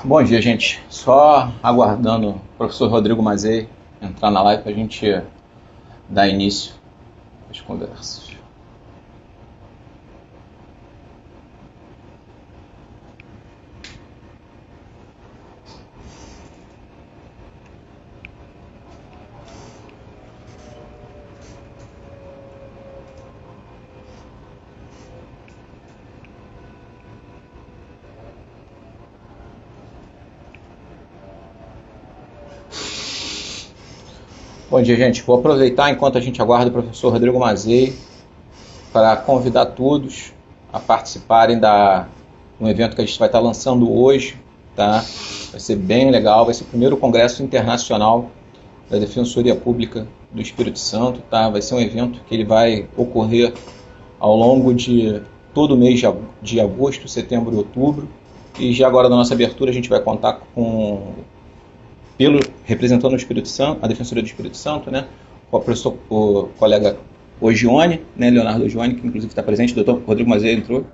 Bom dia, gente. Só aguardando o professor Rodrigo Mazei entrar na live para a gente dar início às conversas. Bom dia, gente. Vou aproveitar enquanto a gente aguarda o professor Rodrigo Mazei para convidar todos a participarem de um evento que a gente vai estar lançando hoje, tá? Vai ser bem legal, vai ser o primeiro Congresso Internacional da Defensoria Pública do Espírito Santo, tá? Vai ser um evento que ele vai ocorrer ao longo de todo o mês de agosto, setembro e outubro. E já agora na nossa abertura a gente vai contar representando o Espírito Santo, a Defensoria do Espírito Santo, né? O colega Ogione, né? Leonardo Ogione, que inclusive está presente, o doutor Rodrigo Mazei entrou.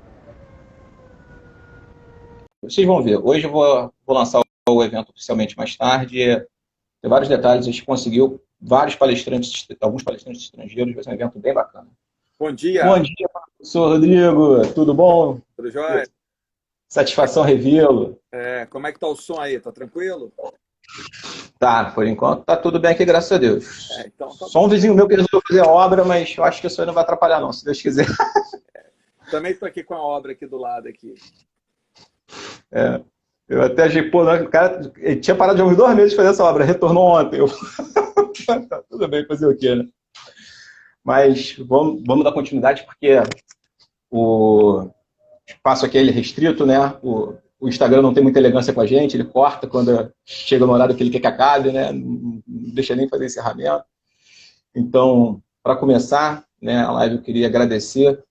Vocês vão ver, hoje eu vou lançar o evento oficialmente mais tarde, tem vários detalhes, a gente conseguiu alguns palestrantes estrangeiros, vai ser um evento bem bacana. Bom dia. Bom dia, professor Rodrigo, tudo bom? Tudo jóia? Satisfação revê-lo. Como é que tá o som aí? Tá tranquilo? Tá, por enquanto tá tudo bem aqui, graças a Deus. Então tá Só um vizinho meu que resolveu fazer a obra, mas eu acho que isso aí não vai atrapalhar não, se Deus quiser. Também estou aqui com a obra aqui do lado aqui. Eu até achei, pô, o cara ele tinha parado de uns 2 meses de fazer essa obra, retornou ontem. Tá tudo bem, fazer o quê, né? Mas vamos dar continuidade, porque o espaço aqui é restrito, né? O Instagram não tem muita elegância com a gente, ele corta quando chega no horário que ele quer que acabe, né? Não deixa nem fazer encerramento. Então, para começar, né, a live, eu queria agradecer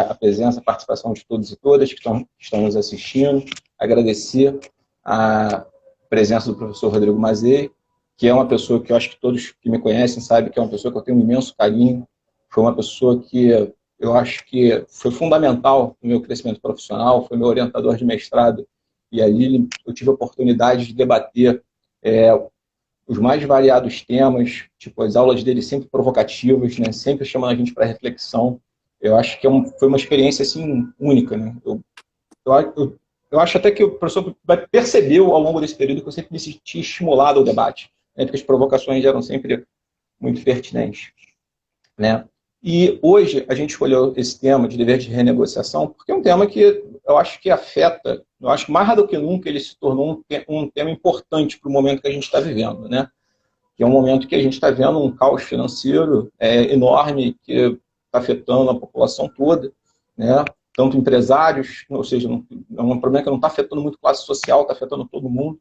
a presença, a participação de todos e todas que estão nos assistindo, agradecer a presença do professor Rodrigo Mazei, que é uma pessoa que eu acho que todos que me conhecem sabem que é uma pessoa que eu tenho um imenso carinho, foi uma pessoa que eu acho que foi fundamental no meu crescimento profissional, foi meu orientador de mestrado, e ali eu tive a oportunidade de debater os mais variados temas, tipo, as aulas dele sempre provocativas, né, sempre chamando a gente para reflexão. Eu acho que foi uma experiência, assim, única, né? Eu acho até que o professor percebeu ao longo desse período que eu sempre me senti estimulado ao debate, né, porque as provocações eram sempre muito pertinentes, né? E hoje a gente escolheu esse tema de dever de renegociação porque é um tema que eu acho que afeta, eu acho que mais do que nunca ele se tornou um tema importante para o momento que a gente está vivendo, né? Que é um momento que a gente está vendo um caos financeiro enorme que está afetando a população toda, né? Tanto empresários, ou seja, é um problema que não está afetando muito a classe social, está afetando todo mundo,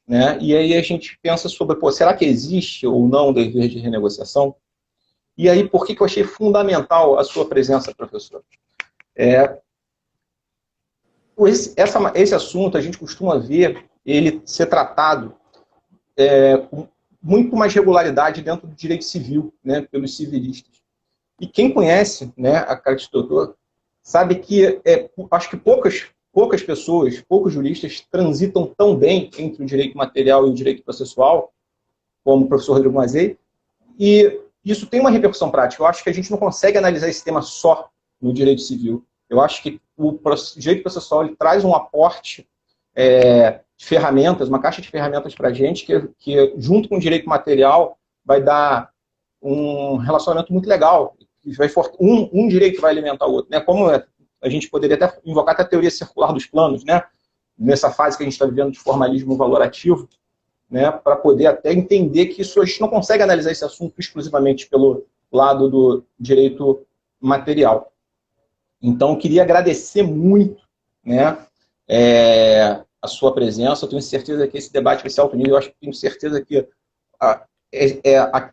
né? E aí a gente pensa sobre, pô, será que existe ou não dever de renegociação? E aí, por que eu achei fundamental a sua presença, professor? Esse assunto, a gente costuma ver ele ser tratado com muito mais regularidade dentro do direito civil, né, pelos civilistas. E quem conhece, né, a Carta do Doutor, sabe que acho que poucas pessoas, poucos juristas transitam tão bem entre o direito material e o direito processual, como o professor Rodrigo Mazei, e isso tem uma repercussão prática. Eu acho que a gente não consegue analisar esse tema só no direito civil. Eu acho que o direito processual ele traz um aporte de ferramentas, uma caixa de ferramentas para a gente, que junto com o direito material vai dar um relacionamento muito legal. Um direito vai alimentar o outro, né? Como a gente poderia até invocar até a teoria circular dos planos, né? Nessa fase que a gente está vivendo de formalismo valorativo, né, para poder até entender que isso a gente não consegue analisar esse assunto exclusivamente pelo lado do direito material. Então, eu queria agradecer muito, né, a sua presença. Eu tenho certeza que esse debate vai ser alto nível. Eu tenho certeza que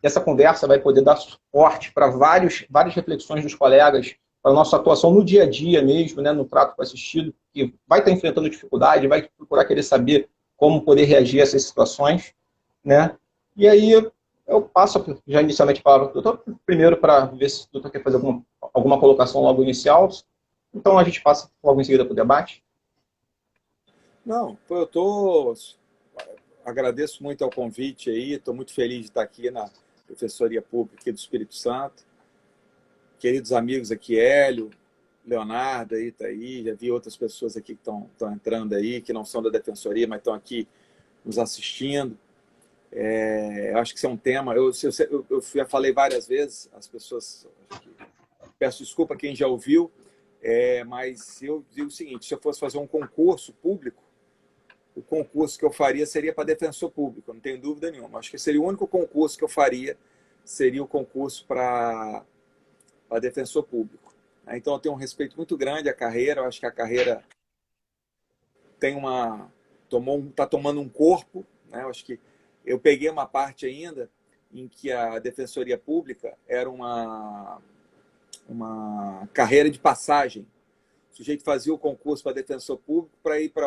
essa conversa vai poder dar suporte para várias reflexões dos colegas, para a nossa atuação no dia a dia mesmo, né, no trato com o assistido, que vai estar enfrentando dificuldade, vai procurar querer saber como poder reagir a essas situações, né? E aí eu passo já inicialmente para o doutor, primeiro para ver se o doutor quer fazer alguma colocação logo inicial, então a gente passa logo em seguida para o debate. Não, agradeço muito ao convite aí, estou muito feliz de estar aqui na Defensoria Pública aqui do Espírito Santo. Queridos amigos aqui, Hélio, Leonardo aí, tá aí, já vi outras pessoas aqui que estão entrando aí, que não são da Defensoria, mas estão aqui nos assistindo. Eu acho que isso é um tema, eu já falei várias vezes, as pessoas, peço desculpa a quem já ouviu, mas eu digo o seguinte, se eu fosse fazer um concurso público, o concurso que eu faria seria para defensor público, não tenho dúvida nenhuma. Acho que seria o único concurso que eu faria, seria o concurso para defensor público. Então eu tenho um respeito muito grande à carreira, eu acho que a carreira está tomando um corpo, né? Eu acho que eu peguei uma parte ainda em que a defensoria pública era uma carreira de passagem. O sujeito fazia o concurso para defensor público para ir para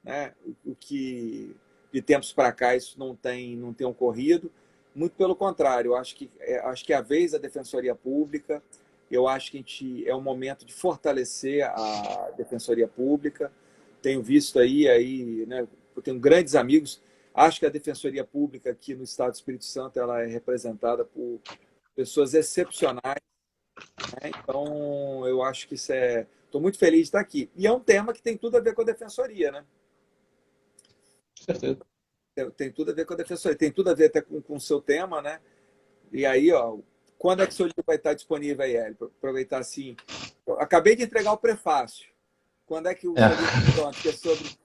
né, o que de tempos para cá isso não tem ocorrido. Muito pelo contrário, eu acho que é a vez da defensoria pública. Eu acho que é um momento de fortalecer a defensoria pública. Tenho visto aí, né, eu tenho grandes amigos. Acho que a defensoria pública aqui no Estado do Espírito Santo ela é representada por pessoas excepcionais, né? Então, eu acho que estou muito feliz de estar aqui. E é um tema que tem tudo a ver com a defensoria, né? Certeza. Tem tudo a ver com a defensoria, tem tudo a ver até com o seu tema, né? E aí, ó, quando é que o seu livro vai estar disponível aí, Hélio? Para aproveitar assim. Eu acabei de entregar o prefácio. Quando é que o seu livro pronto? Que é sobre.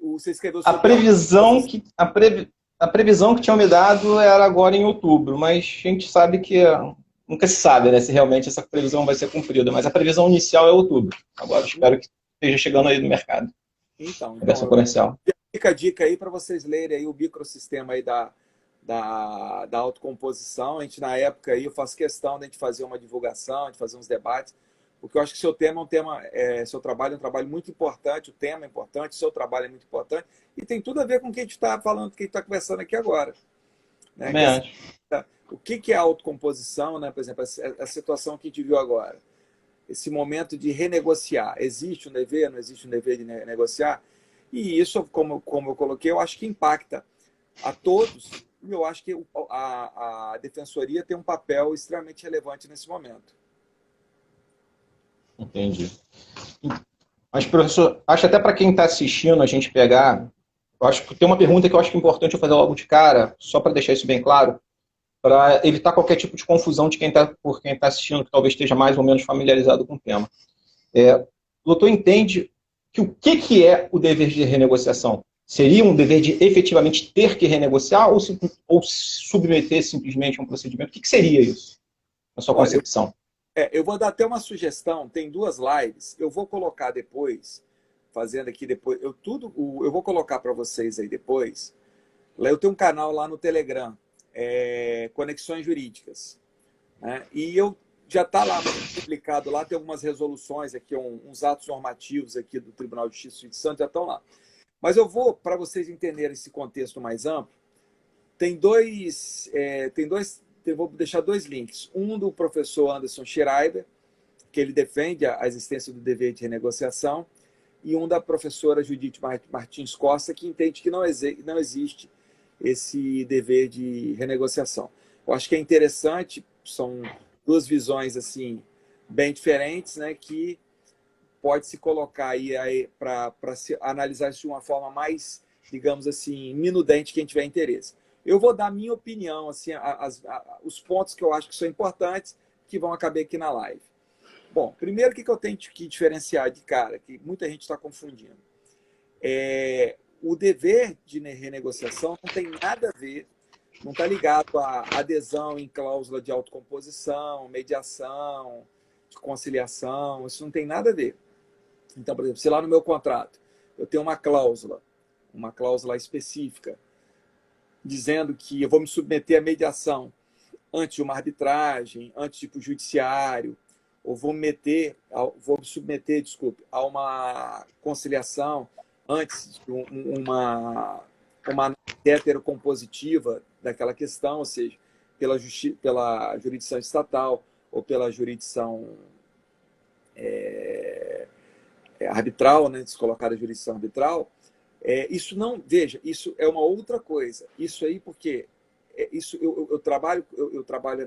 Você escreveu sobre. A previsão que tinham me dado era agora em outubro, mas a gente sabe que nunca se sabe, né, se realmente essa previsão vai ser cumprida. Mas a previsão inicial é outubro. Agora espero que esteja chegando aí no mercado. Então Versão comercial. Fica a dica aí para vocês lerem aí o microsistema aí da autocomposição. A gente, na época, aí, eu faço questão de a gente fazer uma divulgação, de fazer uns debates, porque eu acho que seu tema é um tema, seu trabalho é um trabalho muito importante, o tema é importante, o seu trabalho é muito importante, e tem tudo a ver com o que a gente está falando, o que a gente está conversando aqui agora. Né? O que é a autocomposição, né? Por exemplo, a situação que a gente viu agora, esse momento de renegociar. Existe um dever, não existe um dever de negociar? E isso, como eu coloquei, eu acho que impacta a todos. E eu acho que a defensoria tem um papel extremamente relevante nesse momento. Entendi. Mas, professor, acho até para quem está assistindo a gente pegar, eu acho que tem uma pergunta que eu acho que é importante eu fazer logo de cara, só para deixar isso bem claro, para evitar qualquer tipo de confusão de quem está assistindo, que talvez esteja mais ou menos familiarizado com o tema. O doutor entende que o que é o dever de renegociação? Seria um dever de efetivamente ter que renegociar ou submeter simplesmente a um procedimento? O que seria isso, na sua concepção? Eu vou dar até uma sugestão, tem 2 lives, eu vou colocar depois, fazendo aqui depois, eu vou colocar para vocês aí depois. Eu tenho um canal lá no Telegram, Conexões Jurídicas, né? E eu já está lá publicado lá, tem algumas resoluções aqui, uns atos normativos aqui do Tribunal de Justiça do Espírito Santo já estão lá. Mas eu vou, para vocês entenderem esse contexto mais amplo, eu vou deixar 2 links. Um do professor Anderson Schreiber, que ele defende a existência do dever de renegociação, e um da professora Judite Martins Costa, que entende que não existe esse dever de renegociação. Eu acho que é interessante, são 2 visões assim bem diferentes, né, que pode se colocar aí para se analisar isso de uma forma mais, digamos assim, minudente, quem tiver interesse. Eu vou dar a minha opinião, assim, os pontos que eu acho que são importantes, que vão caber aqui na live. Bom, primeiro, o que eu tenho que diferenciar de cara, que muita gente está confundindo? O dever de renegociação não tem nada a ver, não está ligado à adesão em cláusula de autocomposição, mediação, de conciliação, isso não tem nada a ver. Então, por exemplo, se lá no meu contrato eu tenho uma cláusula específica, dizendo que eu vou me submeter à mediação antes de uma arbitragem, antes de ir para o judiciário, ou vou me submeter, a uma conciliação antes de uma heterocompositiva daquela questão, ou seja, pela jurisdição estatal ou pela jurisdição arbitral, né, descolocada a jurisdição arbitral, Isso não, veja, isso é uma outra coisa. Isso aí porque isso eu trabalho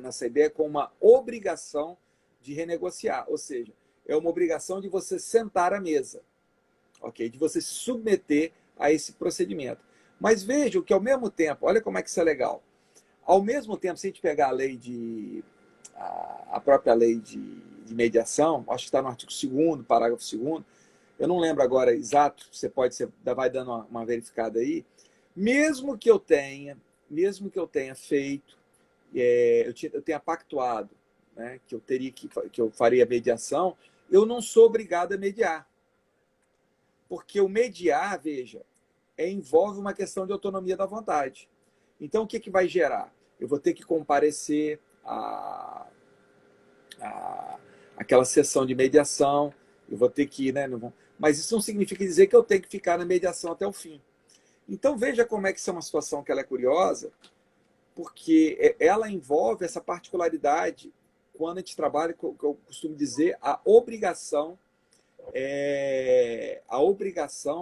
nessa ideia com uma obrigação de renegociar, ou seja, é uma obrigação de você sentar à mesa, ok? De você se submeter a esse procedimento. Mas veja que ao mesmo tempo, olha como é que isso é legal. Ao mesmo tempo, se a gente pegar a própria lei de mediação, acho que está no artigo 2º, parágrafo 2º, eu não lembro agora exato, você vai dando uma verificada aí, mesmo que eu tenha feito, eu tenha pactuado, né, que eu faria mediação, eu não sou obrigado a mediar. Porque o mediar, veja, envolve uma questão de autonomia da vontade. Então, o que vai gerar? Eu vou ter que comparecer àquela sessão de mediação, eu vou ter que ir, né? Mas isso não significa dizer que eu tenho que ficar na mediação até o fim. Então, veja como é que isso é uma situação que ela é curiosa, porque ela envolve essa particularidade quando a gente trabalha, que eu costumo dizer, a obrigação,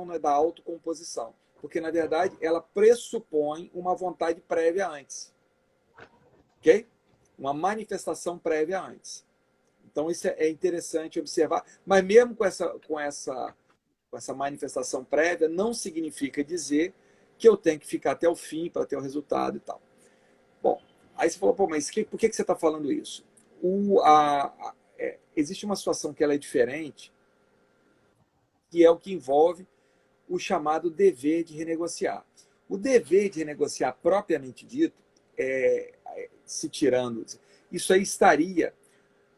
né, da autocomposição. Porque, na verdade, ela pressupõe uma vontade prévia antes. Ok? Uma manifestação prévia antes. Então, isso é interessante observar. Mas mesmo com essa manifestação prévia, não significa dizer que eu tenho que ficar até o fim para ter o resultado e tal. Bom, aí você falou, pô, mas por que você está falando isso? Existe uma situação que ela é diferente, que é o que envolve o chamado dever de renegociar. O dever de renegociar, propriamente dito, se tirando, isso aí estaria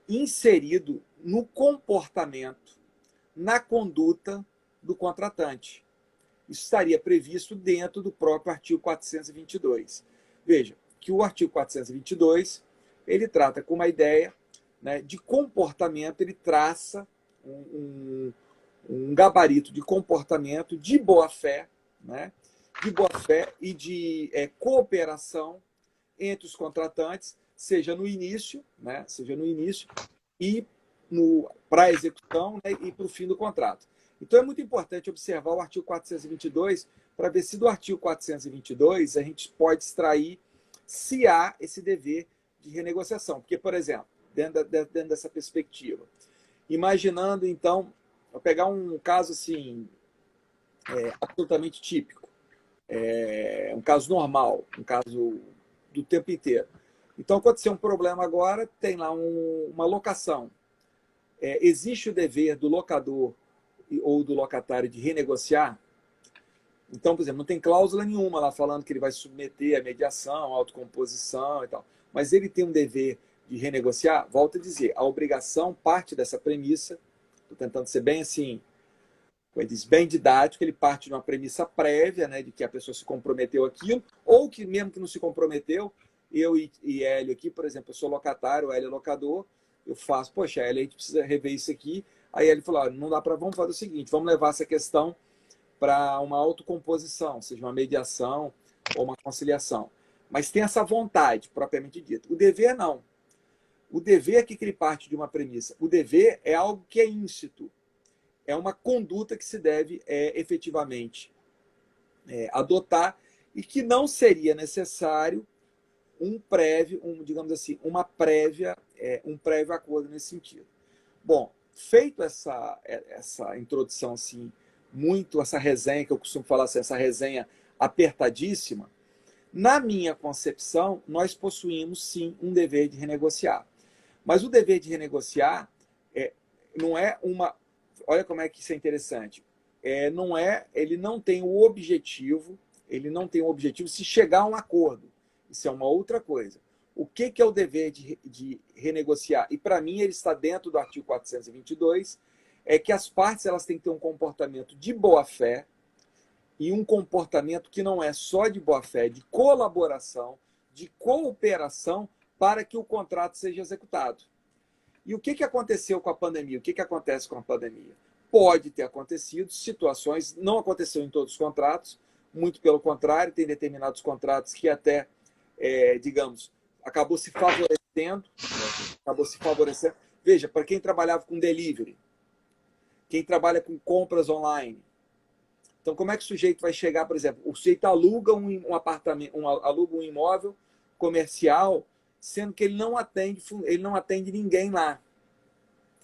inserido no comportamento, na conduta do contratante. Isso estaria previsto dentro do próprio artigo 422. Veja que o artigo 422 ele trata com uma ideia, né, de comportamento, ele traça um gabarito de comportamento de boa-fé, né, de boa-fé e de cooperação entre os contratantes, seja no início, né, e para a execução, né, e para o fim do contrato. Então, é muito importante observar o artigo 422 para ver se do artigo 422 a gente pode extrair se há esse dever de renegociação. Porque, por exemplo, dentro dessa perspectiva, imaginando, então, vou pegar um caso assim, absolutamente típico, um caso normal, um caso do tempo inteiro. Então, aconteceu um problema agora, tem lá uma locação. Existe o dever do locador ou do locatário de renegociar? Então, por exemplo, não tem cláusula nenhuma lá falando que ele vai submeter a mediação, a autocomposição e tal. Mas ele tem um dever de renegociar? Volto a dizer, a obrigação parte dessa premissa, estou tentando ser bem assim, como ele diz, bem didático, ele parte de uma premissa prévia, né, de que a pessoa se comprometeu aquilo, ou que mesmo que não se comprometeu, eu e Hélio aqui, por exemplo, eu sou locatário, o Hélio é locador, eu faço, poxa, Hélio, a gente precisa rever isso aqui. Aí ele falou, não dá para, vamos fazer o seguinte, vamos levar essa questão para uma autocomposição, seja uma mediação ou uma conciliação. Mas tem essa vontade, propriamente dita. O dever, não. O dever aqui que ele parte de uma premissa. O dever é algo que é íncito. É uma conduta que se deve efetivamente adotar e que não seria necessário digamos assim, um prévio acordo nesse sentido. Bom, feito essa introdução assim, essa resenha que eu costumo falar assim, essa resenha apertadíssima, na minha concepção, nós possuímos sim um dever de renegociar. Mas o dever de renegociar não é uma... Olha como é que isso é interessante. Ele não tem o objetivo de se chegar a um acordo. Isso é uma outra coisa. O que é o dever de renegociar? E, para mim, ele está dentro do artigo 422, é que as partes elas têm que ter um comportamento de boa-fé e um comportamento que não é só de boa-fé, de colaboração, de cooperação para que o contrato seja executado. E o que aconteceu com a pandemia? O que acontece com a pandemia? Pode ter acontecido situações, não aconteceu em todos os contratos, muito pelo contrário, tem determinados contratos que até, digamos, acabou se favorecendo. Veja, para quem trabalhava com delivery, quem trabalha com compras online, Então, como é que o sujeito vai chegar, por exemplo, o sujeito aluga um apartamento, aluga um imóvel comercial, sendo que ele não atende ninguém lá.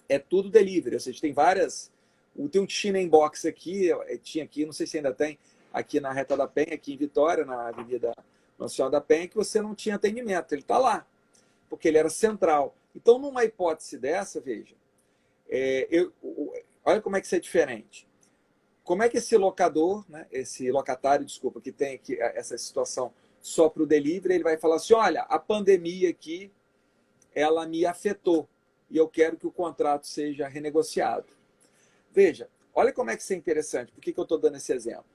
É tudo delivery, ou seja, tem várias... Tem um China Inbox aqui, tinha aqui, não sei se ainda tem, aqui na Reta da Penha, aqui em Vitória, na Avenida Nacional da Penha, que você não tinha atendimento, ele está lá, porque ele era central. Então, numa hipótese dessa, veja, olha como é que isso é diferente. Como é que esse locador, né, esse locatário, desculpa, que tem aqui essa situação só para o delivery, ele vai falar assim, olha, a pandemia aqui, ela me afetou e eu quero que o contrato seja renegociado. Veja, olha como é que isso é interessante. Por que eu estou dando esse exemplo?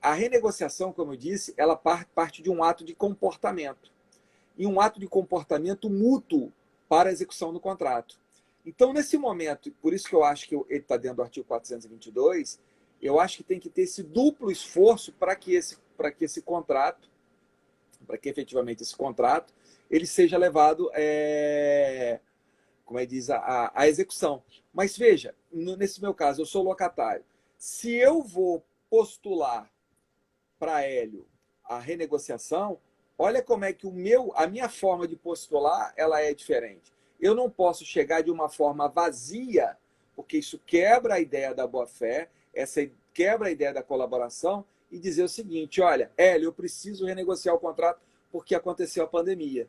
A renegociação, como eu disse, ela parte de um ato de comportamento. E um ato de comportamento mútuo para a execução do contrato. Então, nesse momento, por isso que eu acho que ele está dentro do artigo 422, eu acho que tem que ter esse duplo esforço para que esse contrato, para que efetivamente esse contrato, ele seja levado, como é que diz, a execução. Mas veja, nesse meu caso, eu sou locatário. Se eu vou postular para Hélio a renegociação, olha como é que a minha forma de postular ela é diferente. Eu não posso chegar de uma forma vazia, porque isso quebra a ideia da boa-fé, quebra a ideia da colaboração, e dizer o seguinte, olha, Hélio, eu preciso renegociar o contrato porque aconteceu a pandemia.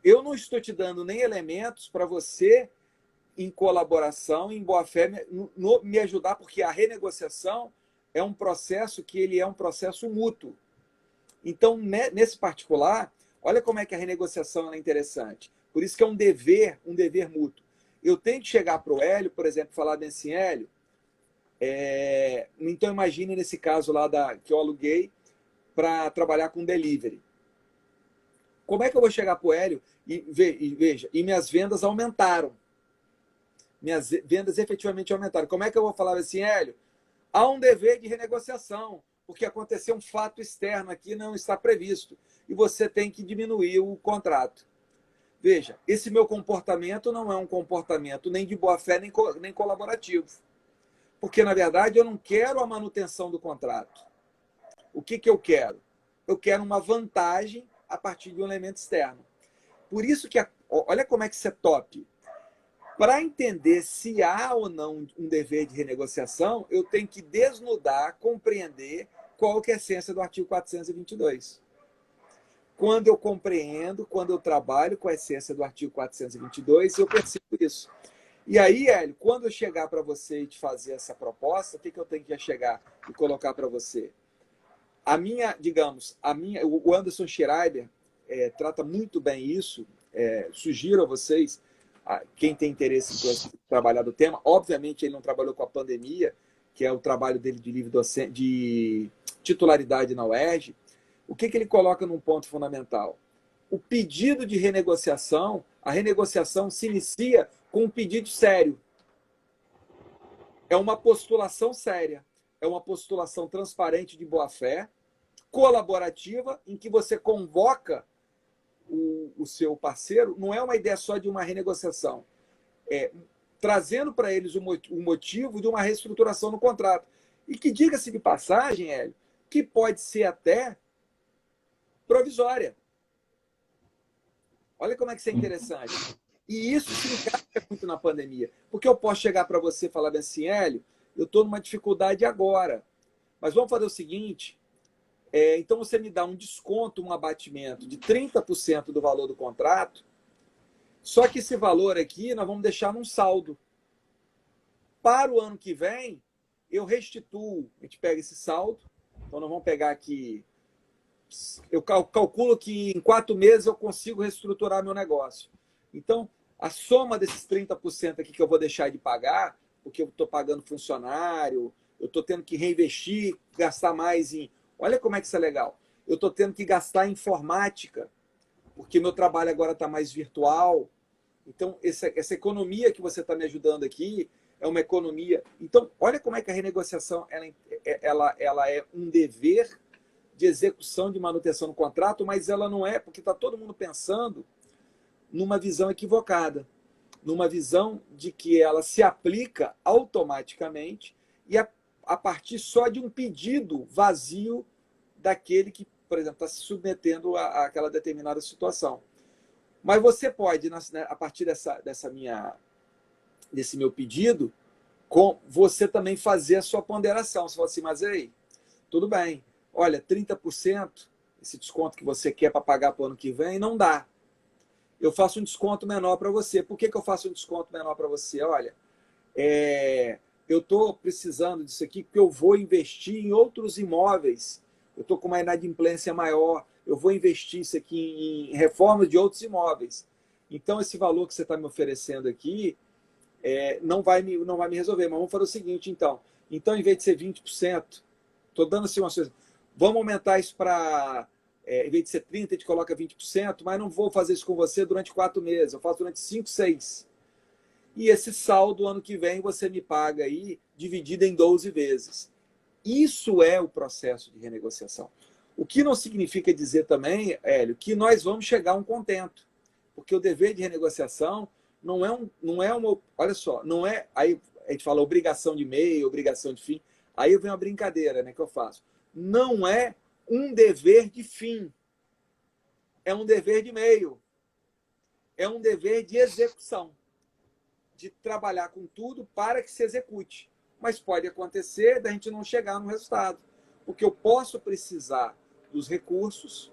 Eu não estou te dando nem elementos para você, em colaboração, em boa-fé, me ajudar, porque a renegociação é um processo que ele é um processo mútuo. Então, nesse particular, olha como é que a renegociação é interessante. Por isso que é um dever mútuo. Eu tenho que chegar para o Hélio, por exemplo, e falar bem assim, Hélio, então imagine nesse caso lá que eu aluguei para trabalhar com delivery. Como é que eu vou chegar para o Hélio e veja, e minhas vendas aumentaram. Minhas vendas efetivamente aumentaram. Como é que eu vou falar assim, Hélio? Há um dever de renegociação, porque aconteceu um fato externo aqui, não está previsto, e você tem que diminuir o contrato. Veja, esse meu comportamento não é um comportamento nem de boa-fé, nem colaborativo. Porque, na verdade, eu não quero a manutenção do contrato. O que eu quero? Eu quero uma vantagem a partir de um elemento externo. Por isso que, olha como é que isso é top. Para entender se há ou não um dever de renegociação, eu tenho que desnudar, compreender qual que é a essência do artigo 422. Quando eu compreendo, quando eu trabalho com a essência do artigo 422, eu percebo isso. E aí, Hélio, quando eu chegar para você e te fazer essa proposta, o que eu tenho que chegar e colocar para você? O Anderson Schreiber trata muito bem isso, sugiro a vocês, quem tem interesse em trabalhar do tema, obviamente ele não trabalhou com a pandemia, que é o trabalho dele de livre docente, de titularidade na UERJ. O que ele coloca num ponto fundamental? O pedido de renegociação, a renegociação se inicia com um pedido sério. É uma postulação séria, é uma postulação transparente de boa-fé, colaborativa, em que você convoca o seu parceiro, não é uma ideia só de uma renegociação, trazendo para eles o motivo de uma reestruturação no contrato. E que, diga-se de passagem, Hélio, que pode ser até provisória. Olha como é que isso é interessante. E isso se encaixa muito na pandemia. Porque eu posso chegar para você e falar assim, Hélio, eu estou numa dificuldade agora, mas vamos fazer o seguinte, então você me dá um desconto, um abatimento de 30% do valor do contrato, só que esse valor aqui nós vamos deixar num saldo. Para o ano que vem, eu restituo, a gente pega esse saldo, então nós vamos pegar aqui, eu calculo que em 4 meses eu consigo reestruturar meu negócio. Então, a soma desses 30% aqui que eu vou deixar de pagar, porque eu estou pagando funcionário, eu estou tendo que reinvestir, gastar mais em... Olha como é que isso é legal. Eu estou tendo que gastar em informática, porque meu trabalho agora está mais virtual. Então, essa economia que você está me ajudando aqui é uma economia... Então, olha como é que a renegociação ela é um dever de execução de manutenção do contrato, mas ela não é, porque está todo mundo pensando numa visão equivocada, numa visão de que ela se aplica automaticamente e a partir só de um pedido vazio daquele que, por exemplo, está se submetendo àquela determinada situação. Mas você pode, a partir desse meu pedido, você também fazer a sua ponderação. Você fala assim, mas aí, tudo bem, olha, 30%, esse desconto que você quer para pagar para o ano que vem, não dá. Eu faço um desconto menor para você. Por que eu faço um desconto menor para você? Olha, eu estou precisando disso aqui porque eu vou investir em outros imóveis. Eu estou com uma inadimplência maior. Eu vou investir isso aqui em reforma de outros imóveis. Então, esse valor que você está me oferecendo aqui não vai me resolver. Mas vamos fazer o seguinte, então. Então, em vez de ser 20%, estou dando assim uma coisa. Vamos aumentar isso para... em vez de ser 30%, a gente coloca 20%, mas não vou fazer isso com você durante 4 meses. Eu faço durante 5, 6. E esse saldo, ano que vem, você me paga aí, dividido em 12 vezes. Isso é o processo de renegociação. O que não significa dizer também, Hélio, que nós vamos chegar a um contento. Porque o dever de renegociação não é uma... Olha só, não é... Aí a gente fala obrigação de meio, obrigação de fim. Aí vem uma brincadeira, né, que eu faço. Não é um dever de fim. É um dever de meio. É um dever de execução. De trabalhar com tudo para que se execute. Mas pode acontecer da gente não chegar no resultado. Porque eu posso precisar dos recursos,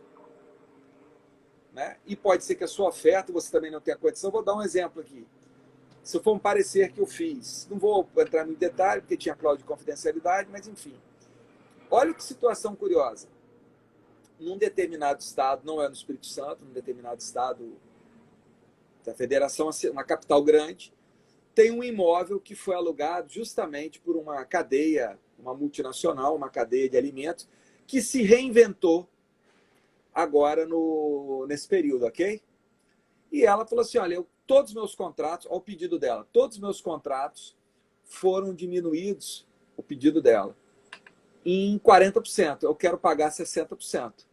né? E pode ser que a sua oferta você também não tenha condição. Vou dar um exemplo aqui. Se for um parecer que eu fiz, não vou entrar no detalhe, porque tinha cláusula de confidencialidade, mas enfim. Olha que situação curiosa. Num determinado estado, não é no Espírito Santo, num determinado estado da federação, uma capital grande, tem um imóvel que foi alugado justamente por uma cadeia, uma multinacional, uma cadeia de alimentos, que se reinventou agora nesse período, ok? E ela falou assim, olha, todos os meus contratos, ao pedido dela, todos os meus contratos foram diminuídos, o pedido dela, em 40%. Eu quero pagar 60%.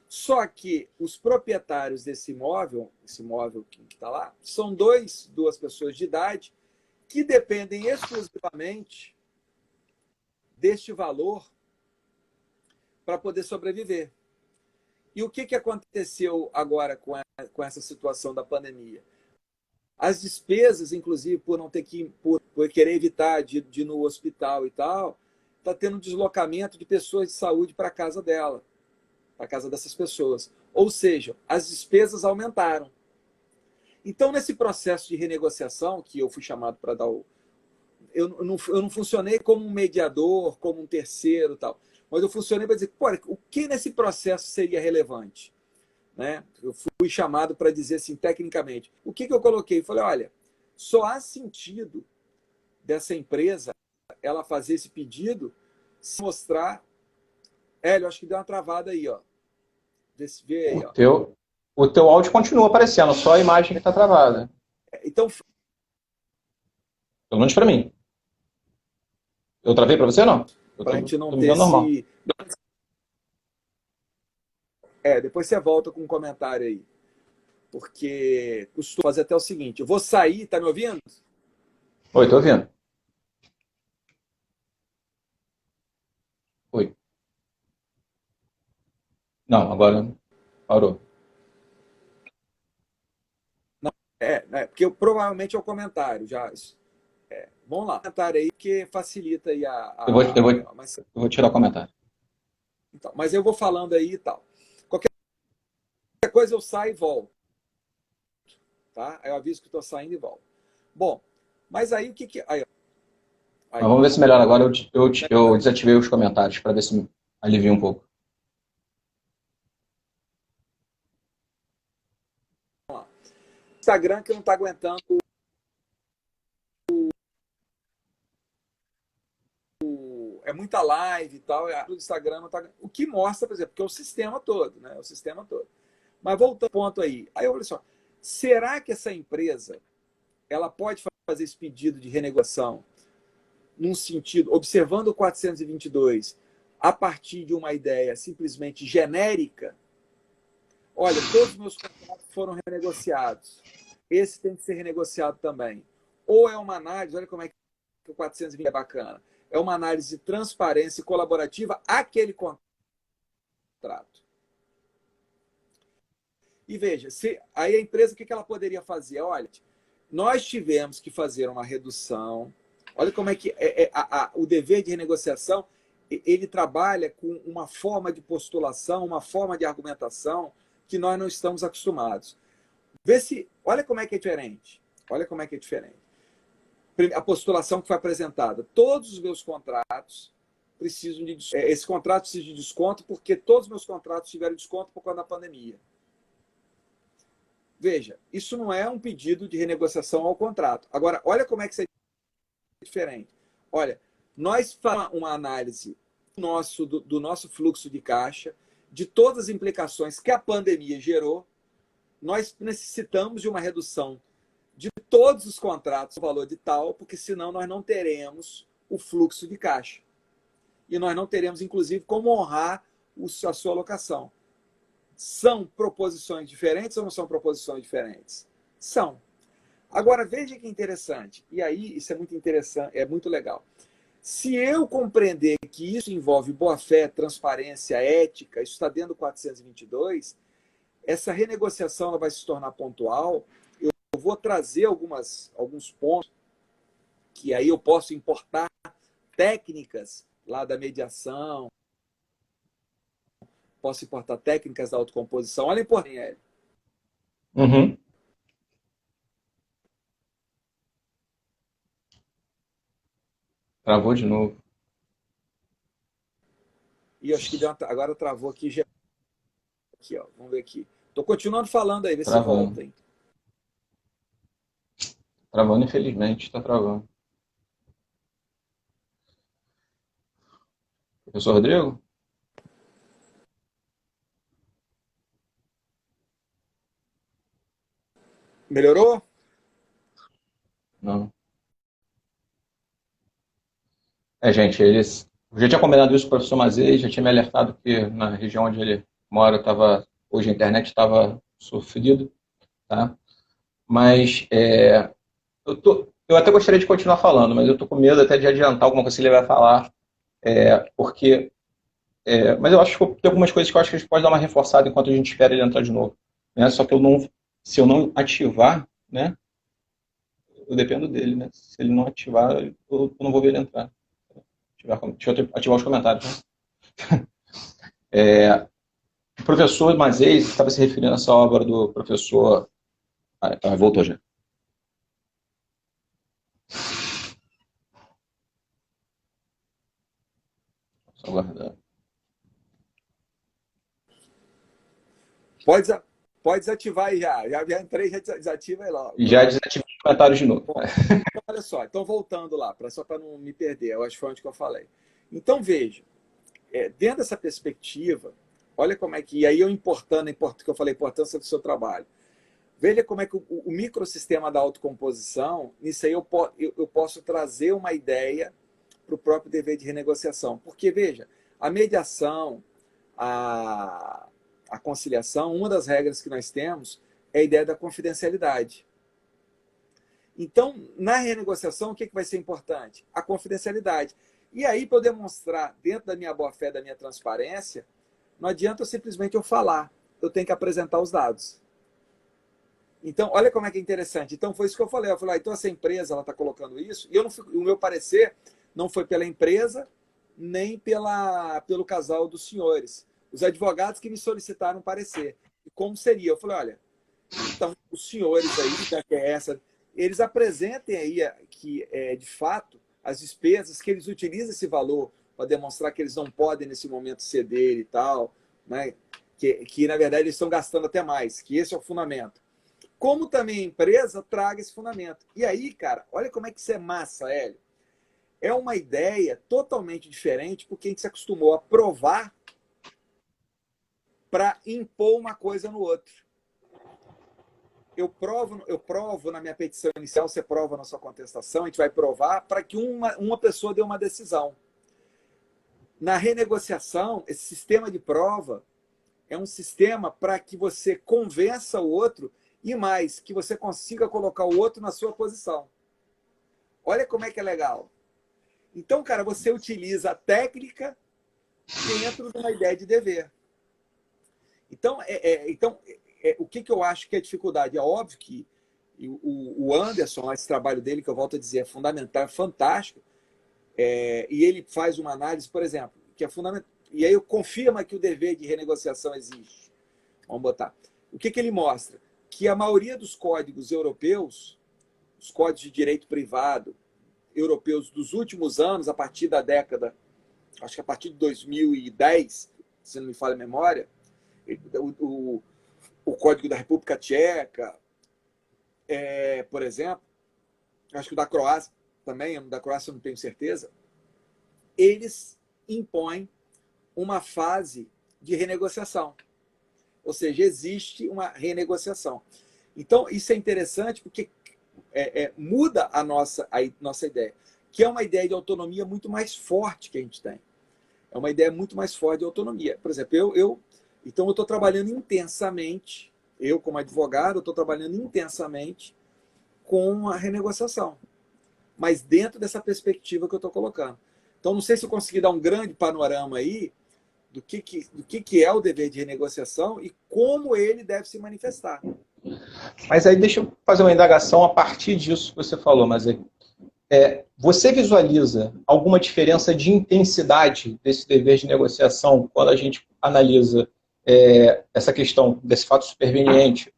Só que os proprietários desse imóvel, esse imóvel que está lá, são duas pessoas de idade que dependem exclusivamente deste valor para poder sobreviver. E o que aconteceu agora com essa situação da pandemia? As despesas, inclusive, por não ter por querer evitar de ir no hospital e tal, está tendo um deslocamento de pessoas de saúde para a casa dela, para a casa dessas pessoas. Ou seja, as despesas aumentaram. Então, nesse processo de renegociação, que eu fui chamado para dar eu não funcionei como um mediador, como um terceiro e tal, mas eu funcionei para dizer, pô, o que nesse processo seria relevante? Né? Eu fui chamado para dizer assim, tecnicamente. O que eu coloquei? Eu falei, olha, só há sentido dessa empresa ela fazer esse pedido se mostrar... Hélio, acho que deu uma travada aí, ó. Vê aí, ó. O teu áudio continua aparecendo, só a imagem que está travada. Então, pelo menos para mim. Eu travei para você ou não? Para a gente não ter normal. Depois você volta com um comentário aí. Porque costumo fazer até o seguinte. Eu vou sair, tá me ouvindo? Oi, tô ouvindo. Oi. Não, agora parou. Não, porque provavelmente é o comentário já. Vamos lá, comentário aí que facilita aí Eu vou tirar o comentário. Então, mas eu vou falando aí e tal. Qualquer coisa eu saio e volto. Tá? Eu aviso que estou saindo e volto. Bom, mas aí o que... Aí, vamos ver se melhora agora. Eu desativei os comentários para ver se alivia um pouco. Vamos lá. Instagram que não está aguentando muita live e tal, o Instagram não tá... O que mostra, por exemplo, que é o sistema todo, né? O sistema todo. Mas voltando ao ponto aí. Aí, olha só, será que essa empresa ela pode fazer esse pedido de renegociação num sentido, observando o 422, a partir de uma ideia simplesmente genérica? Olha, todos os meus contratos foram renegociados. Esse tem que ser renegociado também. Ou é uma análise, olha como é que o 420 é bacana. é uma análise de transparência e colaborativa àquele contrato. E veja, aí a empresa, o que ela poderia fazer? Olha, nós tivemos que fazer uma redução. Olha como é que o dever de renegociação, ele trabalha com uma forma de postulação, uma forma de argumentação que nós não estamos acostumados. Olha como é que é diferente. Olha como é que é diferente. A postulação que foi apresentada. Todos os meus contratos precisam de desconto. Esse contrato precisa de desconto porque todos os meus contratos tiveram desconto por causa da pandemia. Veja, isso não é um pedido de renegociação ao contrato. Agora, olha como é que isso é diferente. Olha, nós fazemos uma análise do nosso fluxo de caixa, de todas as implicações que a pandemia gerou. Nós necessitamos de uma redução de todos os contratos no valor de tal, porque senão nós não teremos o fluxo de caixa. E nós não teremos, inclusive, como honrar a sua alocação. São proposições diferentes ou não são proposições diferentes? São. Agora, veja que interessante. E aí, isso é muito interessante, é muito legal. Se eu compreender que isso envolve boa-fé, transparência, ética, isso está dentro do 422, essa renegociação ela vai se tornar pontual. Eu vou trazer alguns pontos que aí eu posso importar técnicas lá da mediação, posso importar técnicas da autocomposição. Olha a importância, Hélio. Uhum. Travou de novo. E acho que agora travou aqui. Aqui, ó. Vamos ver aqui. Estou continuando falando aí, vê se volta. Hein? Travando, infelizmente, está travando. Professor Rodrigo? Melhorou? Não. Gente, eles... Eu já tinha combinado isso com o professor Mazei, já tinha me alertado que na região onde ele mora, hoje a internet estava sofrida, tá? Mas eu até gostaria de continuar falando, mas eu estou com medo até de adiantar alguma coisa que ele vai falar, porque... mas eu acho que tem algumas coisas que eu acho que a gente pode dar uma reforçada enquanto a gente espera ele entrar de novo. Né? Só que se eu não ativar, né, eu dependo dele, né? Se ele não ativar, eu não vou ver ele entrar. Deixa eu ativar os comentários. Né? O professor Mazei estava se referindo a essa obra do professor... voltou já. Só aguardar. Pode desativar aí já. Já entrei, já desativa aí logo. E já desativei os comentários de novo. Bom, então, olha só, então voltando lá, só para não me perder, eu acho que foi onde que eu falei. Então, veja, dentro dessa perspectiva, olha como é que... E aí eu que eu falei, a importância do seu trabalho. Veja como é que o microsistema da autocomposição, nisso aí eu posso trazer uma ideia para o próprio dever de renegociação. Porque, veja, a mediação, a conciliação, uma das regras que nós temos é a ideia da confidencialidade. Então, na renegociação, o que vai ser importante? A confidencialidade. E aí, para eu demonstrar, dentro da minha boa-fé, da minha transparência, não adianta simplesmente eu falar. Eu tenho que apresentar os dados. Então, olha como é que é interessante. Então, foi isso que eu falei. Eu falei, então essa empresa está colocando isso, e o meu parecer não foi pela empresa, nem pelo casal dos senhores. Os advogados que me solicitaram parecer. E como seria? Eu falei, olha, então, os senhores aí, já que é essa, eles apresentem aí que, de fato, as despesas, que eles utilizam esse valor para demonstrar que eles não podem, nesse momento, ceder e tal, né? Que na verdade, eles estão gastando até mais, que esse é o fundamento. Como também a empresa traga esse fundamento. E aí, cara, olha como é que isso é massa, Hélio. É uma ideia totalmente diferente, porque a gente se acostumou a provar para impor uma coisa no outro. Eu provo na minha petição inicial, você prova na sua contestação, a gente vai provar para que uma pessoa dê uma decisão. Na renegociação, esse sistema de prova é um sistema para que você convença o outro e mais, que você consiga colocar o outro na sua posição. Olha como é que é legal. Então, cara, você utiliza a técnica dentro de uma ideia de dever. Então, o que eu acho que é dificuldade? É óbvio que o Anderson, esse trabalho dele, que eu volto a dizer, é fundamental, é fantástico, e ele faz uma análise, por exemplo, que é fundamental, e aí confirma que o dever de renegociação existe. Vamos botar. O que ele mostra? Que a maioria dos códigos europeus, os códigos de direito privado europeus dos últimos anos, a partir da década, acho que a partir de 2010, se não me falha a memória, o Código da República Tcheca, por exemplo, acho que o da Croácia também, da Croácia eu não tenho certeza, eles impõem uma fase de renegociação. Ou seja, existe uma renegociação. Então, isso é interessante porque muda a nossa ideia, que é uma ideia de autonomia muito mais forte que a gente tem. É uma ideia muito mais forte de autonomia. Por exemplo, então eu estou trabalhando intensamente, eu como advogado, estou trabalhando intensamente com a renegociação, mas dentro dessa perspectiva que eu estou colocando. Então, não sei se eu consegui dar um grande panorama aí do que é o dever de renegociação e como ele deve se manifestar. Mas aí deixa eu fazer uma indagação a partir disso que você falou, mas você visualiza alguma diferença de intensidade desse dever de negociação quando a gente analisa essa questão desse fato superveniente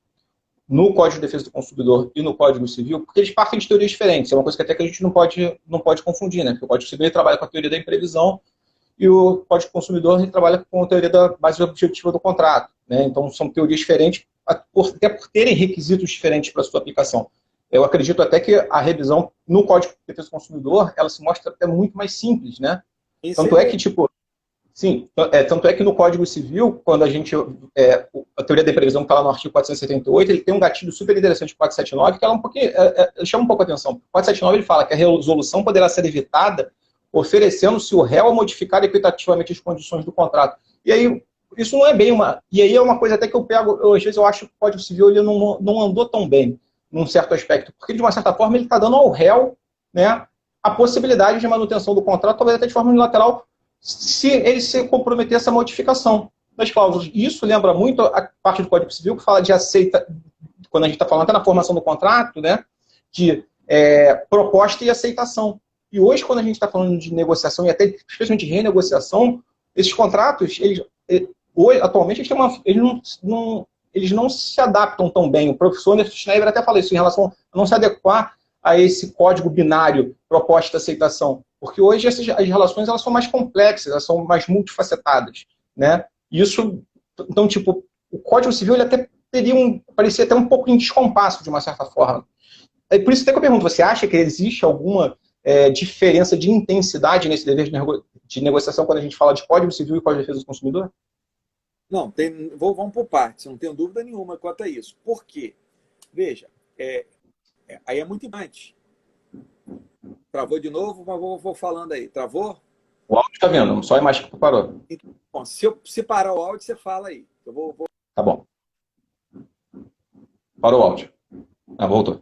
no Código de Defesa do Consumidor e no Código Civil? Porque eles partem de teorias diferentes. É uma coisa que até que a gente não pode confundir, né? Porque o Código Civil trabalha com a teoria da imprevisão e o Código do Consumidor trabalha com a teoria da base objetiva do contrato, né? Então são teorias diferentes, até por terem requisitos diferentes para a sua aplicação. Eu acredito até que a revisão no Código de Defesa do Consumidor, ela se mostra até muito mais simples, né? Tanto é que, sim, tanto é que no Código Civil, quando a gente, a teoria da previsão que está lá no artigo 478, ele tem um gatilho super interessante, 479, que ela um pouquinho, chama um pouco a atenção. 479 ele fala que a resolução poderá ser evitada oferecendo-se o réu a modificar equitativamente as condições do contrato. E aí, isso não é bem uma... E aí é uma coisa até que às vezes eu acho que o Código Civil ele não andou tão bem, num certo aspecto, porque de uma certa forma ele está dando ao réu, né, a possibilidade de manutenção do contrato, talvez até de forma unilateral, se ele se comprometer a essa modificação das cláusulas. Isso lembra muito a parte do Código Civil que fala de quando a gente está falando até na formação do contrato, né, de proposta e aceitação. E hoje, quando a gente está falando de negociação e até especialmente de renegociação, esses contratos, hoje, atualmente, eles não se adaptam tão bem. O professor Anderson Schneider até fala isso em relação a não se adequar a esse código binário proposta e aceitação. Porque hoje as relações elas são mais complexas, elas são mais multifacetadas, né? Isso, então, tipo, o Código Civil ele até parecia até um pouco em descompasso, de uma certa forma. Por isso até que eu pergunto, você acha que existe alguma diferença de intensidade nesse dever de negociação quando a gente fala de Código Civil e Código de Defesa do Consumidor? Não, vamos por partes, não tenho dúvida nenhuma quanto a isso. Por quê? Veja, aí é muito importante. Travou de novo, mas vou falando aí. Travou? O áudio está vendo, só a imagem que parou. Então, bom, se parar o áudio, você fala aí. Eu vou... Tá bom. Parou o áudio. Ah, voltou.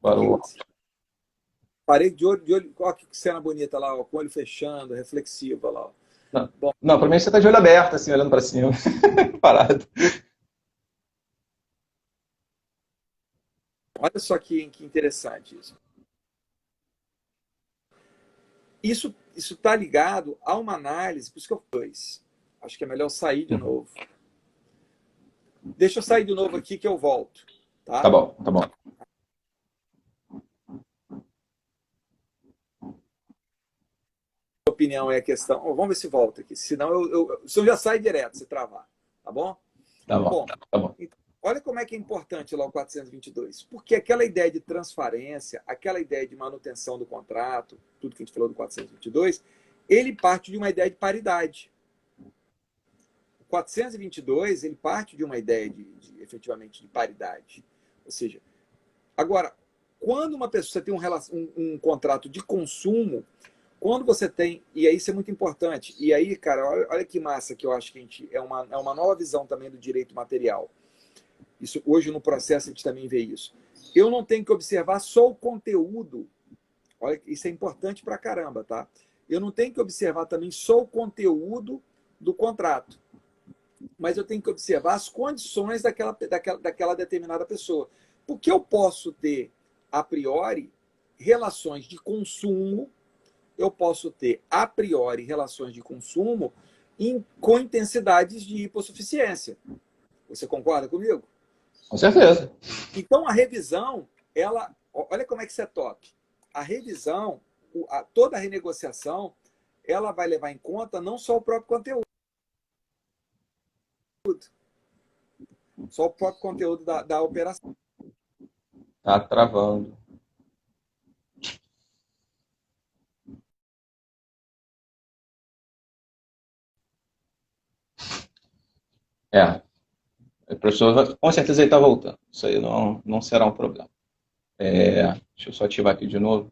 Parou o áudio. Parei de olho. Olha que cena bonita lá, ó, com o olho fechando, reflexiva lá. Ó. Não, para mim você está de olho aberto, assim, olhando para cima. Parado. Olha só que interessante isso. Isso está ligado a uma análise, por isso que eu fiz. Acho que é melhor sair de novo. Deixa eu sair de novo aqui que eu volto. Tá, tá bom, tá bom. Opinião é a questão. Vamos ver se volta aqui. Senão se eu já saio direto, se travar. Tá bom? Tá bom. Tá bom. Então, olha como é que é importante lá o 422. Porque aquela ideia de transparência, aquela ideia de manutenção do contrato, tudo que a gente falou do 422, ele parte de uma ideia de paridade. O 422, ele parte de uma ideia efetivamente de paridade. Ou seja, agora, quando uma pessoa tem um contrato de consumo, quando você tem, e aí isso é muito importante, e aí, cara, olha que massa que eu acho que é uma nova visão também do direito material. Isso, hoje no processo a gente também vê isso. Eu não tenho que observar só o conteúdo olha, isso é importante pra caramba, tá? Eu não tenho que observar também só o conteúdo do contrato, mas eu tenho que observar as condições daquela determinada pessoa. Porque eu posso ter, a priori, relações de consumo, eu posso ter, a priori, relações de consumo com intensidades de hipossuficiência. Você concorda comigo? Com certeza. Então, a revisão, ela, olha como é que isso é top. A revisão, toda a renegociação, ela vai levar em conta não só o próprio conteúdo, só o próprio conteúdo da operação. Tá travando. É, o professor com certeza ele está voltando. Isso aí não será um problema. Deixa eu só ativar aqui de novo.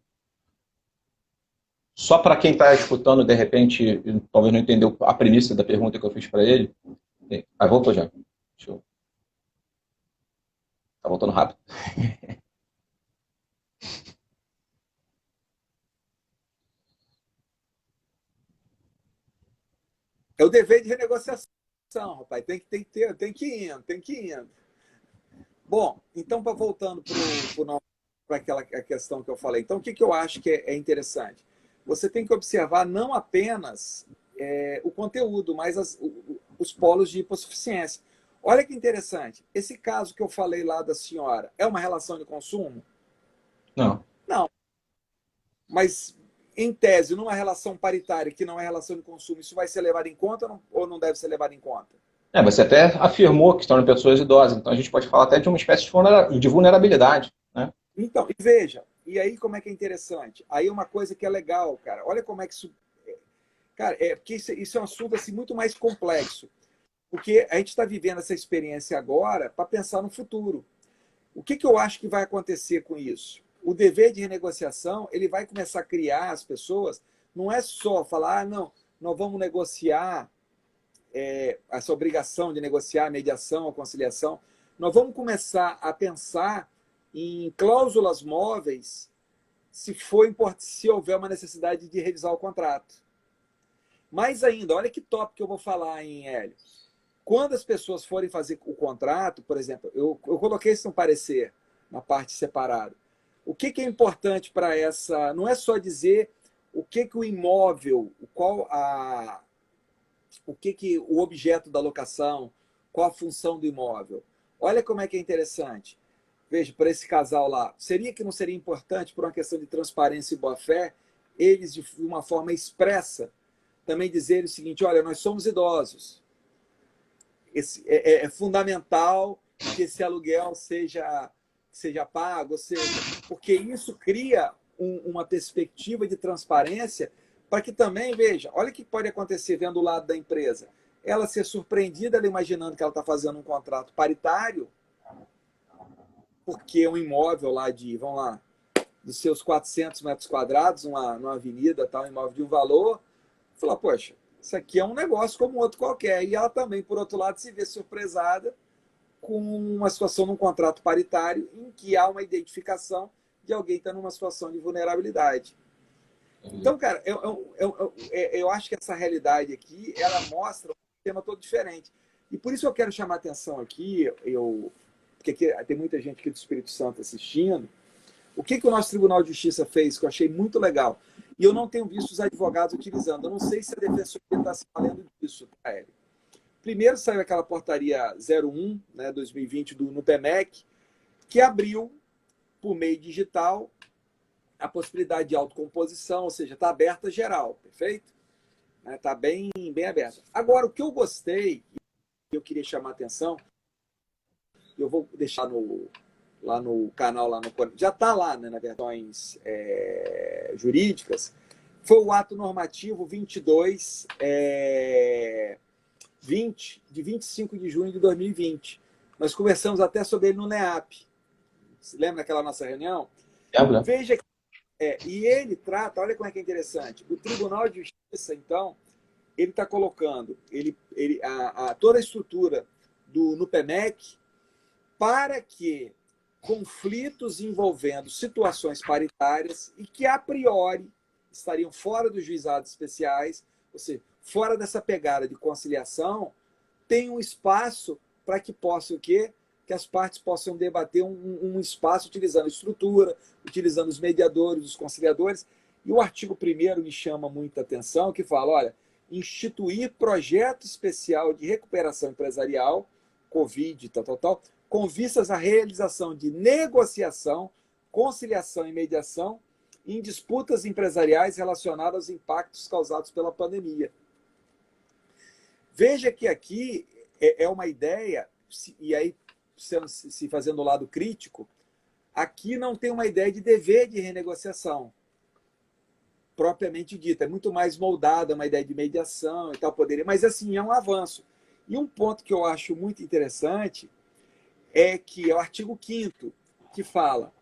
Só para quem está escutando, de repente, talvez não entendeu a premissa da pergunta que eu fiz para ele. Voltou já. Tá voltando rápido. É o dever de renegociação, rapaz. Tem que ir indo. Bom, então, voltando para aquela questão que eu falei. Então, o que eu acho que é interessante? Você tem que observar não apenas o conteúdo, mas os polos de hipossuficiência. Olha que interessante. Esse caso que eu falei lá da senhora, é uma relação de consumo? Não. Não. Mas, em tese, numa relação paritária que não é relação de consumo, isso vai ser levado em conta ou não deve ser levado em conta? Você até afirmou que estão em pessoas idosas, então a gente pode falar até de uma espécie de vulnerabilidade, né? Então, e veja, e aí como é que é interessante? Aí uma coisa que é legal, cara, olha como é que isso... Cara, porque isso é um assunto assim, muito mais complexo. Porque a gente está vivendo essa experiência agora para pensar no futuro. O que eu acho que vai acontecer com isso? O dever de renegociação, ele vai começar a criar as pessoas, não é só falar, não, nós vamos negociar essa obrigação de negociar a mediação, a conciliação, nós vamos começar a pensar em cláusulas móveis se houver uma necessidade de revisar o contrato. Mais ainda, olha que top que eu vou falar, hein, Hélio? Quando as pessoas forem fazer o contrato, por exemplo, eu coloquei isso no parecer, na parte separada. O que é importante para essa... Não é só dizer o que o imóvel, o que o objeto da locação, qual a função do imóvel. Olha como é que é interessante. Veja, para esse casal lá, seria que não seria importante, por uma questão de transparência e boa-fé, eles, de uma forma expressa, também dizerem o seguinte, olha, nós somos idosos. É fundamental que esse aluguel seja pago, ou seja, porque isso cria uma perspectiva de transparência para que também, veja, olha o que pode acontecer vendo o lado da empresa. Ela ser surpreendida, ela imaginando que ela está fazendo um contrato paritário, porque um imóvel lá vamos lá, dos seus 400 metros quadrados, numa avenida, tal, um imóvel de um valor, falar, poxa, isso aqui é um negócio como outro qualquer. E ela também, por outro lado, se vê surpresada com uma situação num contrato paritário em que há uma identificação de alguém que está numa situação de vulnerabilidade. Então, cara, eu acho que essa realidade aqui, ela mostra um tema todo diferente. E por isso eu quero chamar a atenção aqui, porque aqui, tem muita gente aqui do Espírito Santo assistindo, o que o nosso Tribunal de Justiça fez, que eu achei muito legal. E eu não tenho visto os advogados utilizando. Eu não sei se a Defensoria está se valendo disso, tá, Hélio? Primeiro saiu aquela portaria 01, né, 2020, do NUPEMEC, que abriu, por meio digital, a possibilidade de autocomposição, ou seja, está aberta geral, perfeito? Está bem aberta. Agora, o que eu gostei, e eu queria chamar a atenção, eu vou deixar lá no canal, já está lá, né, nas versões jurídicas, foi o ato normativo 22, 20, de 25 de junho de 2020. Nós conversamos até sobre ele no NEAP. Você lembra daquela nossa reunião? Lembra? Veja que e ele trata, olha como é que é interessante, o Tribunal de Justiça, então, ele está colocando toda a estrutura do NUPEMEC para que conflitos envolvendo situações paritárias e que, a priori, estariam fora dos juizados especiais, ou seja, fora dessa pegada de conciliação, tem um espaço para que possa o quê? Que as partes possam debater um espaço utilizando estrutura, utilizando os mediadores, os conciliadores. E o artigo 1º me chama muita atenção, que fala, olha, instituir projeto especial de recuperação empresarial, Covid, tal, com vistas à realização de negociação, conciliação e mediação em disputas empresariais relacionadas aos impactos causados pela pandemia. Veja que aqui é uma ideia, e aí se fazendo o lado crítico, aqui não tem uma ideia de dever de renegociação propriamente dita, é muito mais moldada, uma ideia de mediação e tal, poderia, mas assim, é um avanço. E um ponto que eu acho muito interessante é que é o artigo 5º, que fala,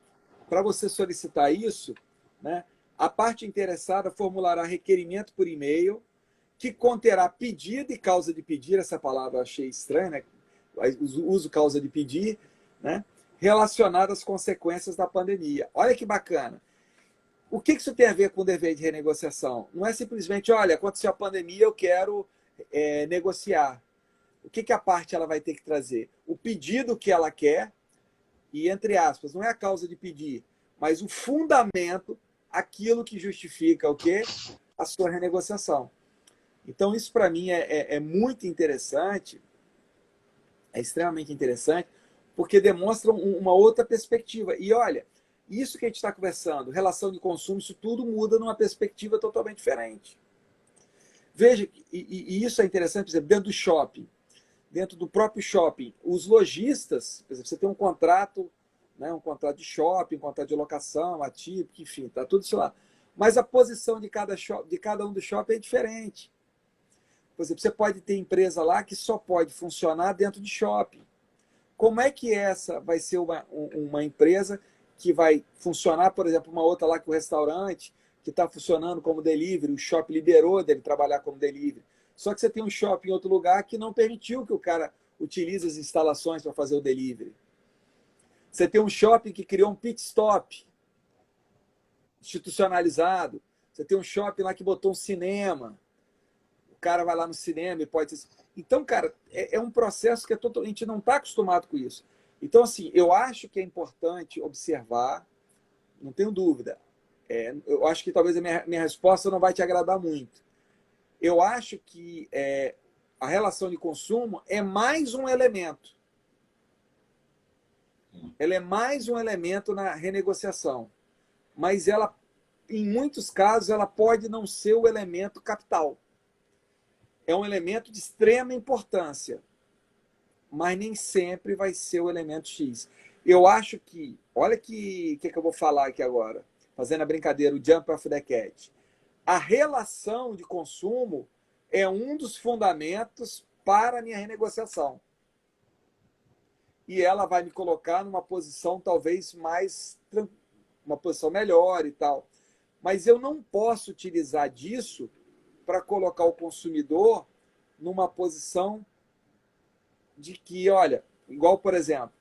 para você solicitar isso, né, a parte interessada formulará requerimento por e-mail, que conterá pedido e causa de pedir, essa palavra eu achei estranha, né? Uso causa de pedir, né? Relacionada às consequências da pandemia. Olha que bacana. O que isso tem a ver com o dever de renegociação? Não é simplesmente, olha, aconteceu a pandemia, eu quero negociar. O que a parte ela vai ter que trazer? O pedido que ela quer, e entre aspas, não é a causa de pedir, mas o fundamento, aquilo que justifica o quê? A sua renegociação. Então, isso para mim é muito interessante, é extremamente interessante, porque demonstra uma outra perspectiva. E olha, isso que a gente está conversando, relação de consumo, isso tudo muda numa perspectiva totalmente diferente. Veja, e isso é interessante, por exemplo, dentro do shopping, dentro do próprio shopping, os lojistas, por exemplo, você tem um contrato, né, um contrato de shopping, um contrato de locação, atípico, enfim, está tudo isso lá. Mas a posição de cada um do shopping é diferente. Por exemplo, você pode ter empresa lá que só pode funcionar dentro de shopping. Como é que essa vai ser uma empresa que vai funcionar, por exemplo, uma outra lá que o restaurante, que está funcionando como delivery, o shopping liberou dele trabalhar como delivery. Só que você tem um shopping em outro lugar que não permitiu que o cara utilize as instalações para fazer o delivery. Você tem um shopping que criou um pit stop institucionalizado. Você tem um shopping lá que botou um cinema. O cara vai lá no cinema e pode... Então, cara, é um processo que a gente não está acostumado com isso. Então, assim, eu acho que é importante observar, não tenho dúvida. Eu acho que talvez a minha resposta não vai te agradar muito. Eu acho que a relação de consumo é mais um elemento. Ela é mais um elemento na renegociação. Mas ela, em muitos casos, ela pode não ser o elemento capital. É um elemento de extrema importância, mas nem sempre vai ser o elemento X. Eu acho que, olha que eu vou falar aqui agora, fazendo a brincadeira, o jump of the cat. A relação de consumo é um dos fundamentos para a minha renegociação. E ela vai me colocar numa posição talvez mais, uma posição melhor e tal. Mas eu não posso utilizar disso para colocar o consumidor numa posição de que, olha, igual, por exemplo,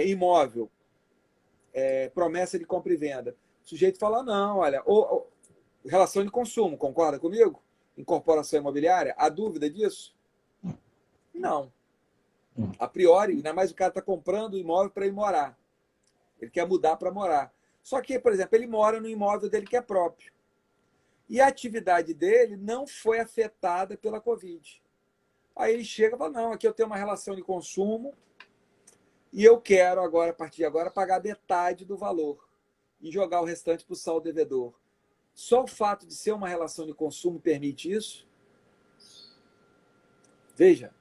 imóvel, promessa de compra e venda. O sujeito fala, não, olha, relação de consumo, concorda comigo? Incorporação imobiliária, há dúvida disso? Não. A priori, ainda mais o cara está comprando o imóvel para ir morar. Ele quer mudar para morar. Só que, por exemplo, ele mora no imóvel dele que é próprio. E a atividade dele não foi afetada pela Covid. Aí ele chega e fala, não, aqui eu tenho uma relação de consumo e eu quero agora, a partir de agora, pagar metade do valor e jogar o restante para o saldo devedor. Só o fato de ser uma relação de consumo permite isso? Veja,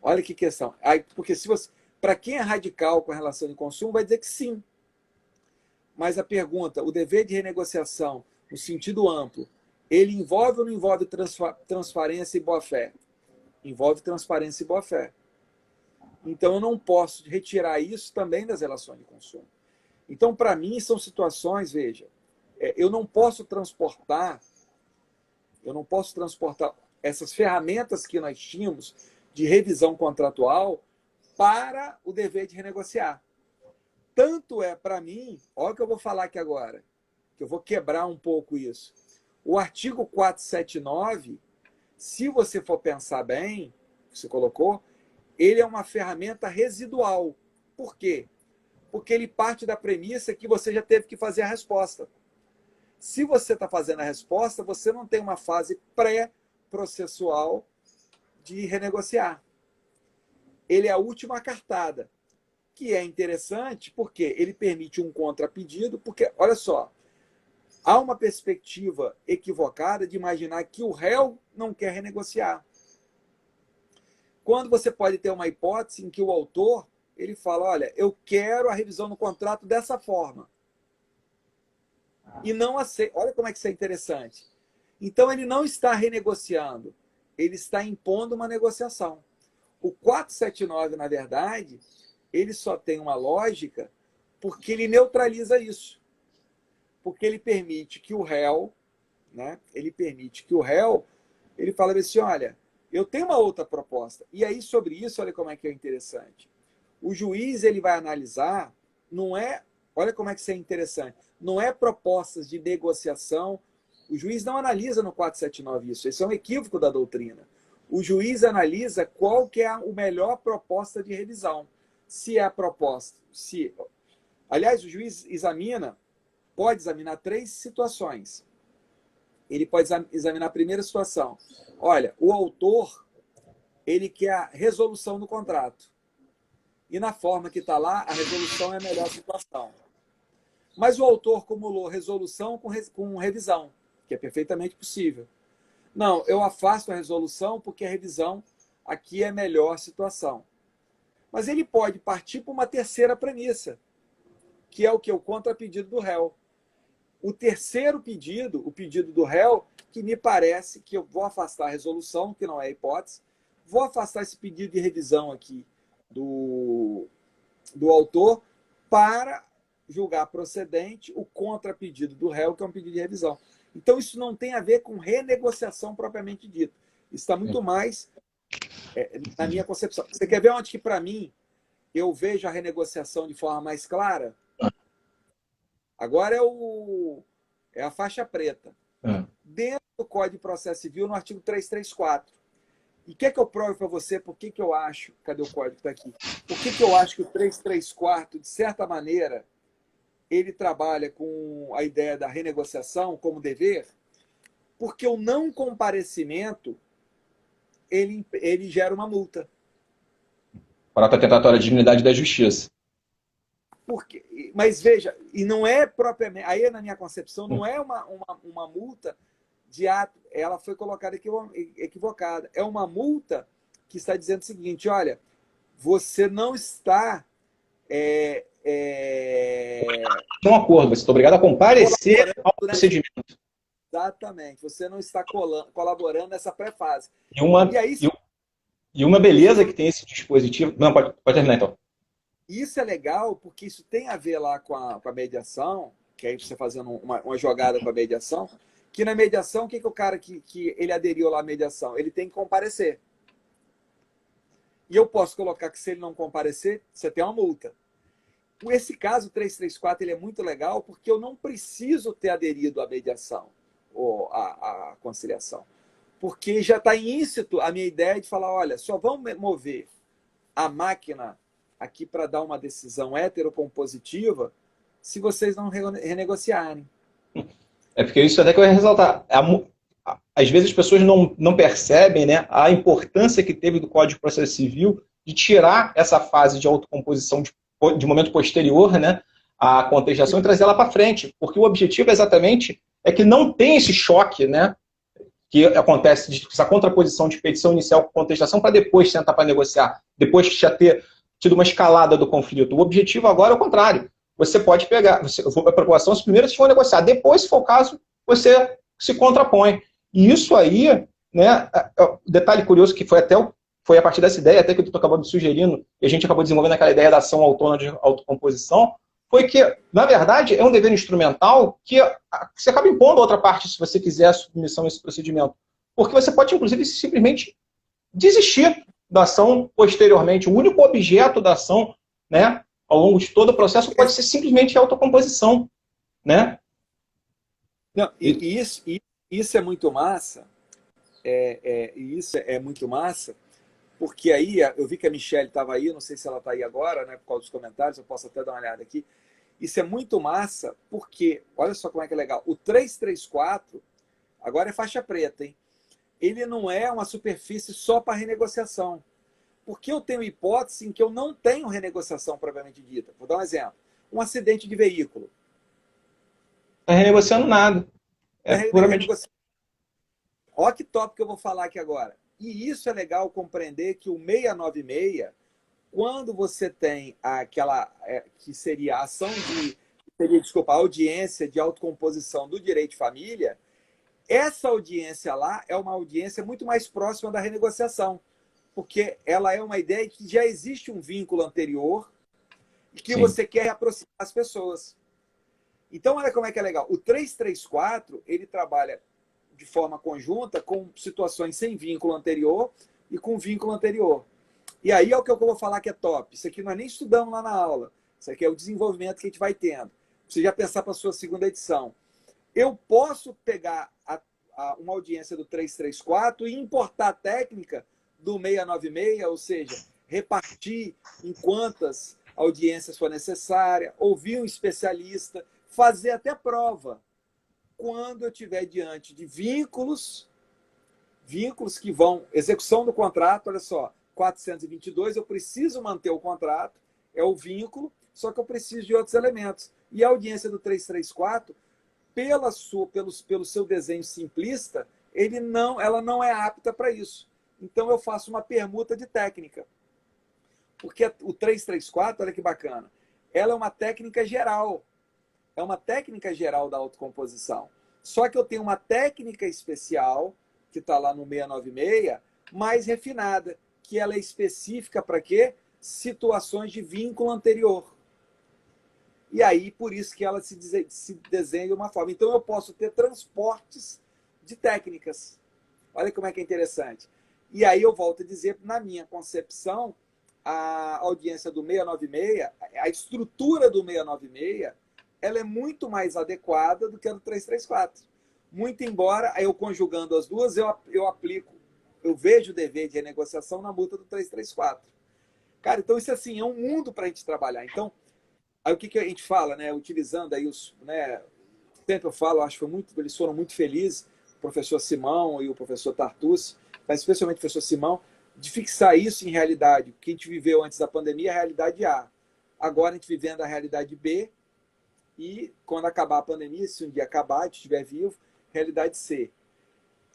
olha que questão. Aí, porque se você, para quem é radical com a relação de consumo, vai dizer que sim. Mas a pergunta, o dever de renegociação, no sentido amplo, ele envolve ou não envolve transparência e boa-fé? Envolve transparência e boa-fé. Então, eu não posso retirar isso também das relações de consumo. Então, para mim, são situações, veja, eu não posso transportar essas ferramentas que nós tínhamos de revisão contratual para o dever de renegociar. Tanto é para mim, olha o que eu vou falar aqui agora, que eu vou quebrar um pouco isso. O artigo 479, se você for pensar bem, você colocou, ele é uma ferramenta residual. Por quê? Porque ele parte da premissa que você já teve que fazer a resposta. Se você está fazendo a resposta, você não tem uma fase pré-processual de renegociar. Ele é a última cartada, que é interessante porque ele permite um contrapedido, porque, olha só, há uma perspectiva equivocada de imaginar que o réu não quer renegociar. Quando você pode ter uma hipótese em que o autor ele fala, olha, eu quero a revisão no contrato dessa forma. E não aceita. Olha como é que isso é interessante. Então, ele não está renegociando, ele está impondo uma negociação. O 479, na verdade, ele só tem uma lógica porque ele neutraliza isso. Porque ele permite que o réu, né, ele fala assim, olha, eu tenho uma outra proposta. E aí, sobre isso, olha como é que é interessante. O juiz ele vai analisar, não é, olha como é que isso é interessante, não é propostas de negociação. O juiz não analisa no 479 isso. Esse é um equívoco da doutrina. O juiz analisa qual que é a melhor proposta de revisão. Se é a proposta... Aliás, o juiz pode examinar 3 situações. Ele pode examinar a primeira situação. Olha, o autor ele quer a resolução do contrato. E na forma que está lá, a resolução é a melhor situação. Mas o autor cumulou resolução com revisão, que é perfeitamente possível. Não, eu afasto a resolução porque a revisão aqui é a melhor situação. Mas ele pode partir para uma terceira premissa, que é o que? O contrapedido do réu. O terceiro pedido, o pedido do réu, que me parece que eu vou afastar a resolução, que não é hipótese, vou afastar esse pedido de revisão aqui do autor para julgar procedente o contrapedido do réu, que é um pedido de revisão. Então, isso não tem a ver com renegociação propriamente dita. Isso está muito mais na minha concepção. Você quer ver onde que, para mim, eu vejo a renegociação de forma mais clara? Agora é a faixa preta. Dentro do Código de Processo Civil, no artigo 334. E quer que eu prove para você por que eu acho... Cadê o código que está aqui? Por que eu acho que o 334, de certa maneira, ele trabalha com a ideia da renegociação como dever? Porque o não comparecimento, ele gera uma multa. Para atentatória à dignidade da justiça. Mas veja, e não é propriamente... Aí, na minha concepção, não é uma multa de ato, ela foi colocada equivocada. É uma multa que está dizendo o seguinte, olha, você não está... Um acordo, você está obrigado a comparecer ao procedimento. Exatamente, você não está colaborando nessa pré-fase. E uma beleza que tem esse dispositivo... Não, pode terminar então. Isso é legal porque isso tem a ver lá com a mediação, que aí você fazendo uma jogada com a mediação, que na mediação, o que o cara que ele aderiu lá à mediação? Ele tem que comparecer. E eu posso colocar que se ele não comparecer, você tem uma multa. Esse caso 334 ele é muito legal porque eu não preciso ter aderido à mediação ou à conciliação. Porque já está íncito a minha ideia de falar, olha, só vamos mover a máquina aqui para dar uma decisão heterocompositiva se vocês não renegociarem. É porque isso até que eu ia ressaltar. Às vezes as pessoas não percebem, né, a importância que teve do Código de Processo Civil de tirar essa fase de autocomposição de momento posterior, né, à contestação e trazer ela para frente. Porque o objetivo exatamente é que não tem esse choque, né, que acontece essa contraposição de petição inicial com contestação para depois sentar para negociar, depois que já ter tido uma escalada do conflito. O objetivo agora é o contrário. Você pode pegar, eu vou para a procuração, primeiro vocês vão negociar, depois, se for o caso, você se contrapõe. E isso aí, né, detalhe curioso que foi a partir dessa ideia, até que o doutor acabou me sugerindo, e a gente acabou desenvolvendo aquela ideia da ação autônoma de autocomposição, foi que, na verdade, é um dever instrumental que você acaba impondo a outra parte, se você quiser a submissão a esse procedimento. Porque você pode, inclusive, simplesmente desistir da ação posteriormente. O único objeto da ação, né, ao longo de todo o processo, pode ser simplesmente autocomposição, né? Não, isso é muito massa, isso é muito massa, porque aí eu vi que a Michelle estava aí, não sei se ela está aí agora, né, por causa dos comentários, eu posso até dar uma olhada aqui. Isso é muito massa, porque, olha só como é que é legal, o 334, agora é faixa preta, hein? Ele não é uma superfície só para renegociação. Porque eu tenho hipótese em que eu não tenho renegociação propriamente dita. Vou dar um exemplo. Um acidente de veículo. Não está renegociando nada. É puramente... Olha que top que eu vou falar aqui agora. E isso é legal compreender que o 696, quando você tem aquela que seria a ação de, a audiência de autocomposição do direito de família, essa audiência lá é uma audiência muito mais próxima da renegociação, porque ela é uma ideia que já existe um vínculo anterior e que você quer aproximar as pessoas. Então, olha como é que é legal. O 334, ele trabalha de forma conjunta com situações sem vínculo anterior e com vínculo anterior. E aí é o que eu vou falar que é top. Isso aqui nós nem estudamos lá na aula. Isso aqui é o desenvolvimento que a gente vai tendo. Você já pensar para a sua segunda edição. Eu posso pegar uma audiência do 334 e importar a técnica do 696, ou seja, repartir em quantas audiências for necessária, ouvir um especialista, fazer até prova. Quando eu estiver diante de vínculos que vão... Execução do contrato, olha só, 422, eu preciso manter o contrato, é o vínculo, só que eu preciso de outros elementos. E a audiência do 334, pelo seu desenho simplista, ela não é apta para isso. Então, eu faço uma permuta de técnica. Porque o 334, olha que bacana, ela é uma técnica geral. É uma técnica geral da autocomposição. Só que eu tenho uma técnica especial, que está lá no 696, mais refinada, que ela é específica para quê? Situações de vínculo anterior. E aí, por isso que ela se desenha de uma forma. Então, eu posso ter transportes de técnicas. Olha como é que é interessante. E aí, eu volto a dizer, na minha concepção, a audiência do 696, a estrutura do 696, ela é muito mais adequada do que a do 334. Muito embora, eu conjugando as duas, eu vejo o dever de renegociação na multa do 334. Cara, então isso assim, é um mundo para a gente trabalhar. Então, aí o que a gente fala, né? Utilizando aí os... Né, sempre eu falo, acho que eles foram muito felizes, o professor Simão e o professor Tartucci, mas especialmente o professor Simão, de fixar isso em realidade. O que a gente viveu antes da pandemia é a realidade A. Agora a gente vivendo a realidade B, e quando acabar a pandemia, se um dia acabar, a gente estiver vivo, realidade C.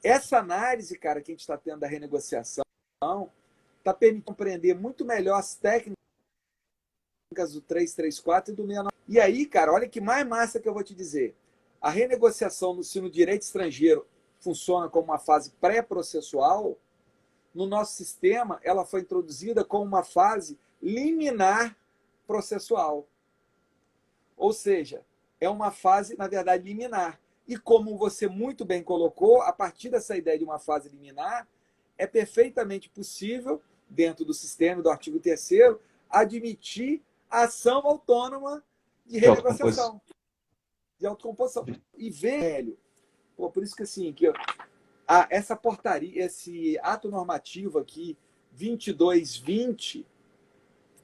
Essa análise, cara, que a gente está tendo da renegociação, está permitindo compreender muito melhor as técnicas do 334 e do 69. E aí, cara, olha que mais massa que eu vou te dizer. A renegociação no direito estrangeiro funciona como uma fase pré-processual. No nosso sistema, ela foi introduzida como uma fase liminar processual. Ou seja, é uma fase, na verdade, liminar. E como você muito bem colocou, a partir dessa ideia de uma fase liminar, é perfeitamente possível, dentro do sistema do artigo 3º, admitir a ação autônoma de renegociação, de autocomposição. E velho, por isso que assim, essa portaria, esse ato normativo aqui, 2220,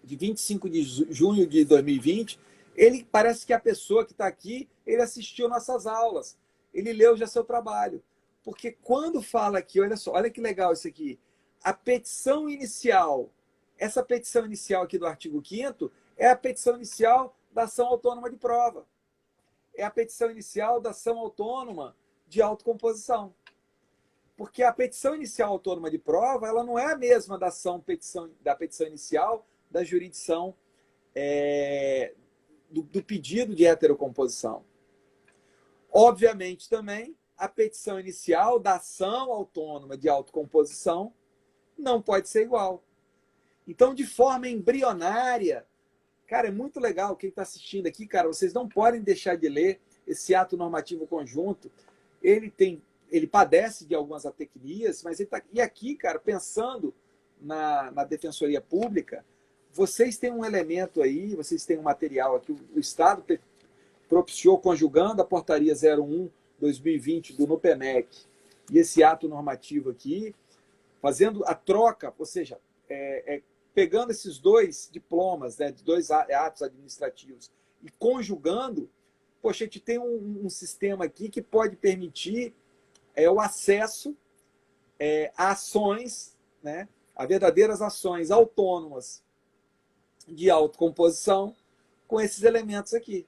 de 25 de junho de 2020, ele parece que a pessoa que está aqui, ele assistiu nossas aulas, ele leu já seu trabalho. Porque quando fala aqui, olha só, olha que legal isso aqui, a petição inicial, essa petição inicial aqui do artigo 5º, é a petição inicial da ação autônoma de prova. É a petição inicial da ação autônoma de autocomposição. Porque a petição inicial autônoma de prova, ela não é a mesma da petição inicial da jurisdição do pedido de heterocomposição. Obviamente, também, a petição inicial da ação autônoma de autocomposição não pode ser igual. Então, de forma embrionária, cara, é muito legal quem está assistindo aqui, cara, vocês não podem deixar de ler esse ato normativo conjunto. Ele padece de algumas atecnias, mas ele tá... E aqui, cara, pensando na Defensoria Pública, vocês têm um elemento aí, vocês têm um material aqui, o Estado propiciou, conjugando a portaria 01/2020 do NUPEMEC e esse ato normativo aqui, fazendo a troca, ou seja, pegando esses dois diplomas, né, de dois atos administrativos e conjugando, poxa, a gente tem um sistema aqui que pode permitir o acesso a ações, né, a verdadeiras ações autônomas de autocomposição com esses elementos aqui.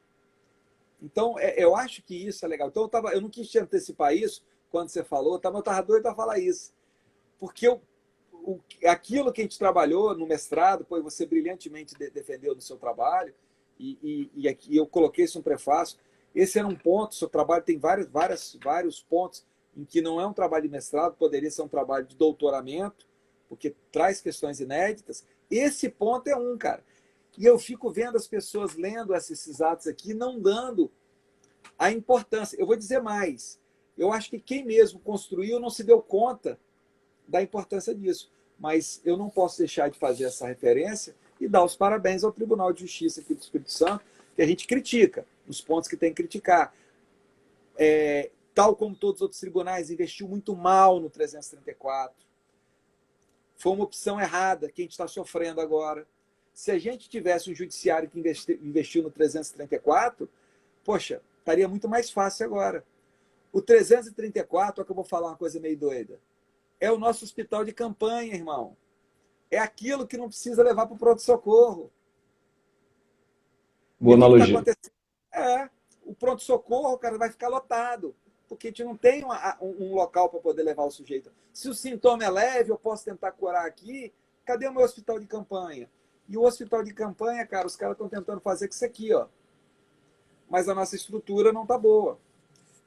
Então, eu acho que isso é legal. Então, eu não quis te antecipar isso quando você falou, eu estava doido para falar isso. Porque aquilo que a gente trabalhou no mestrado, pois você brilhantemente defendeu no seu trabalho, e aqui eu coloquei isso no prefácio, esse era um ponto, seu trabalho tem vários pontos em que não é um trabalho de mestrado, poderia ser um trabalho de doutoramento, porque traz questões inéditas. Esse ponto é um, cara. E eu fico vendo as pessoas lendo esses atos aqui, não dando a importância. Eu vou dizer mais. Eu acho que quem mesmo construiu não se deu conta da importância disso. Mas eu não posso deixar de fazer essa referência e dar os parabéns ao Tribunal de Justiça aqui do Espírito Santo, que a gente critica, nos pontos que tem que criticar. Tal como todos os outros tribunais, investiu muito mal no 334. Foi uma opção errada que a gente está sofrendo agora. Se a gente tivesse um judiciário que investiu no 334, poxa, estaria muito mais fácil agora. O 334, é que eu vou falar uma coisa meio doida, é o nosso hospital de campanha, irmão. É aquilo que não precisa levar para o pronto-socorro. Boa analogia. O pronto-socorro, cara, vai ficar lotado, porque a gente não tem um local para poder levar o sujeito. Se o sintoma é leve, eu posso tentar curar aqui, cadê o meu hospital de campanha? E o hospital de campanha, cara, os caras estão tentando fazer com isso aqui, ó. Mas a nossa estrutura não está boa.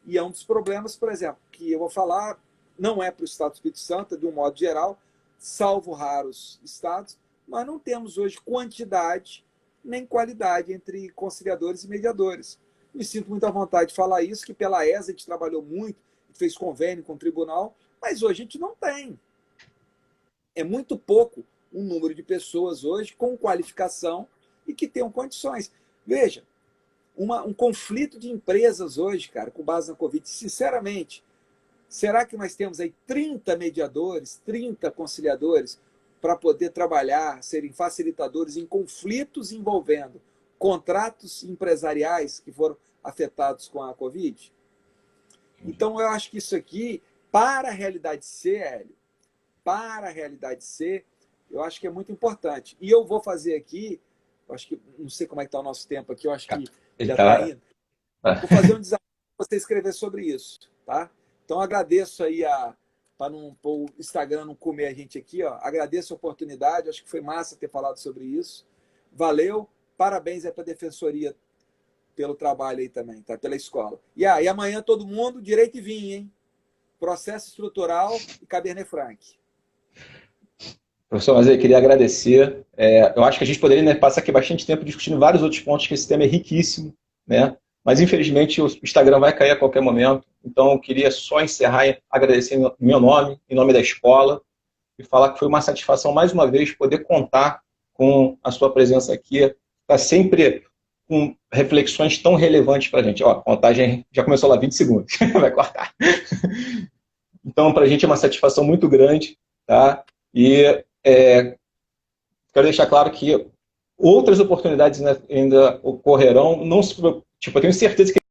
E é um dos problemas, por exemplo, que eu vou falar, não é para o Estado do Espírito Santo, de um modo geral, salvo raros estados, nós não temos hoje quantidade nem qualidade entre conciliadores e mediadores. Me sinto muito à vontade de falar isso, que pela ESA a gente trabalhou muito, fez convênio com o tribunal, mas hoje a gente não tem. É muito pouco um número de pessoas hoje com qualificação e que tenham condições. Veja, um conflito de empresas hoje, cara, com base na Covid, sinceramente, será que nós temos aí 30 mediadores, 30 conciliadores para poder trabalhar, serem facilitadores em conflitos envolvendo contratos empresariais que foram afetados com a Covid? Então, eu acho que isso aqui, para a realidade C, Hélio, para a realidade C, eu acho que é muito importante. E eu vou fazer aqui, eu acho que, não sei como é que está o nosso tempo aqui, eu acho que já está indo. Vou fazer um desafio para você escrever sobre isso, tá? Então, agradeço aí, para o Instagram não comer a gente aqui, ó, agradeço a oportunidade, acho que foi massa ter falado sobre isso. Valeu, parabéns aí para a Defensoria pelo trabalho aí também, tá? Pela escola. E amanhã todo mundo, direito e vinho, hein? Processo estrutural e Cabernet Franc. Professor, mas eu queria agradecer. Eu acho que a gente poderia, né, passar aqui bastante tempo discutindo vários outros pontos, que esse tema é riquíssimo, né? Mas, infelizmente, o Instagram vai cair a qualquer momento. Então, eu queria só encerrar agradecendo em meu nome, em nome da escola, e falar que foi uma satisfação, mais uma vez, poder contar com a sua presença aqui. Está sempre com reflexões tão relevantes para a gente. Ó, a contagem já começou lá, 20 segundos. Vai cortar. Então, para a gente é uma satisfação muito grande, tá? E quero deixar claro que outras oportunidades ainda ocorrerão. Não, tipo, eu tenho certeza que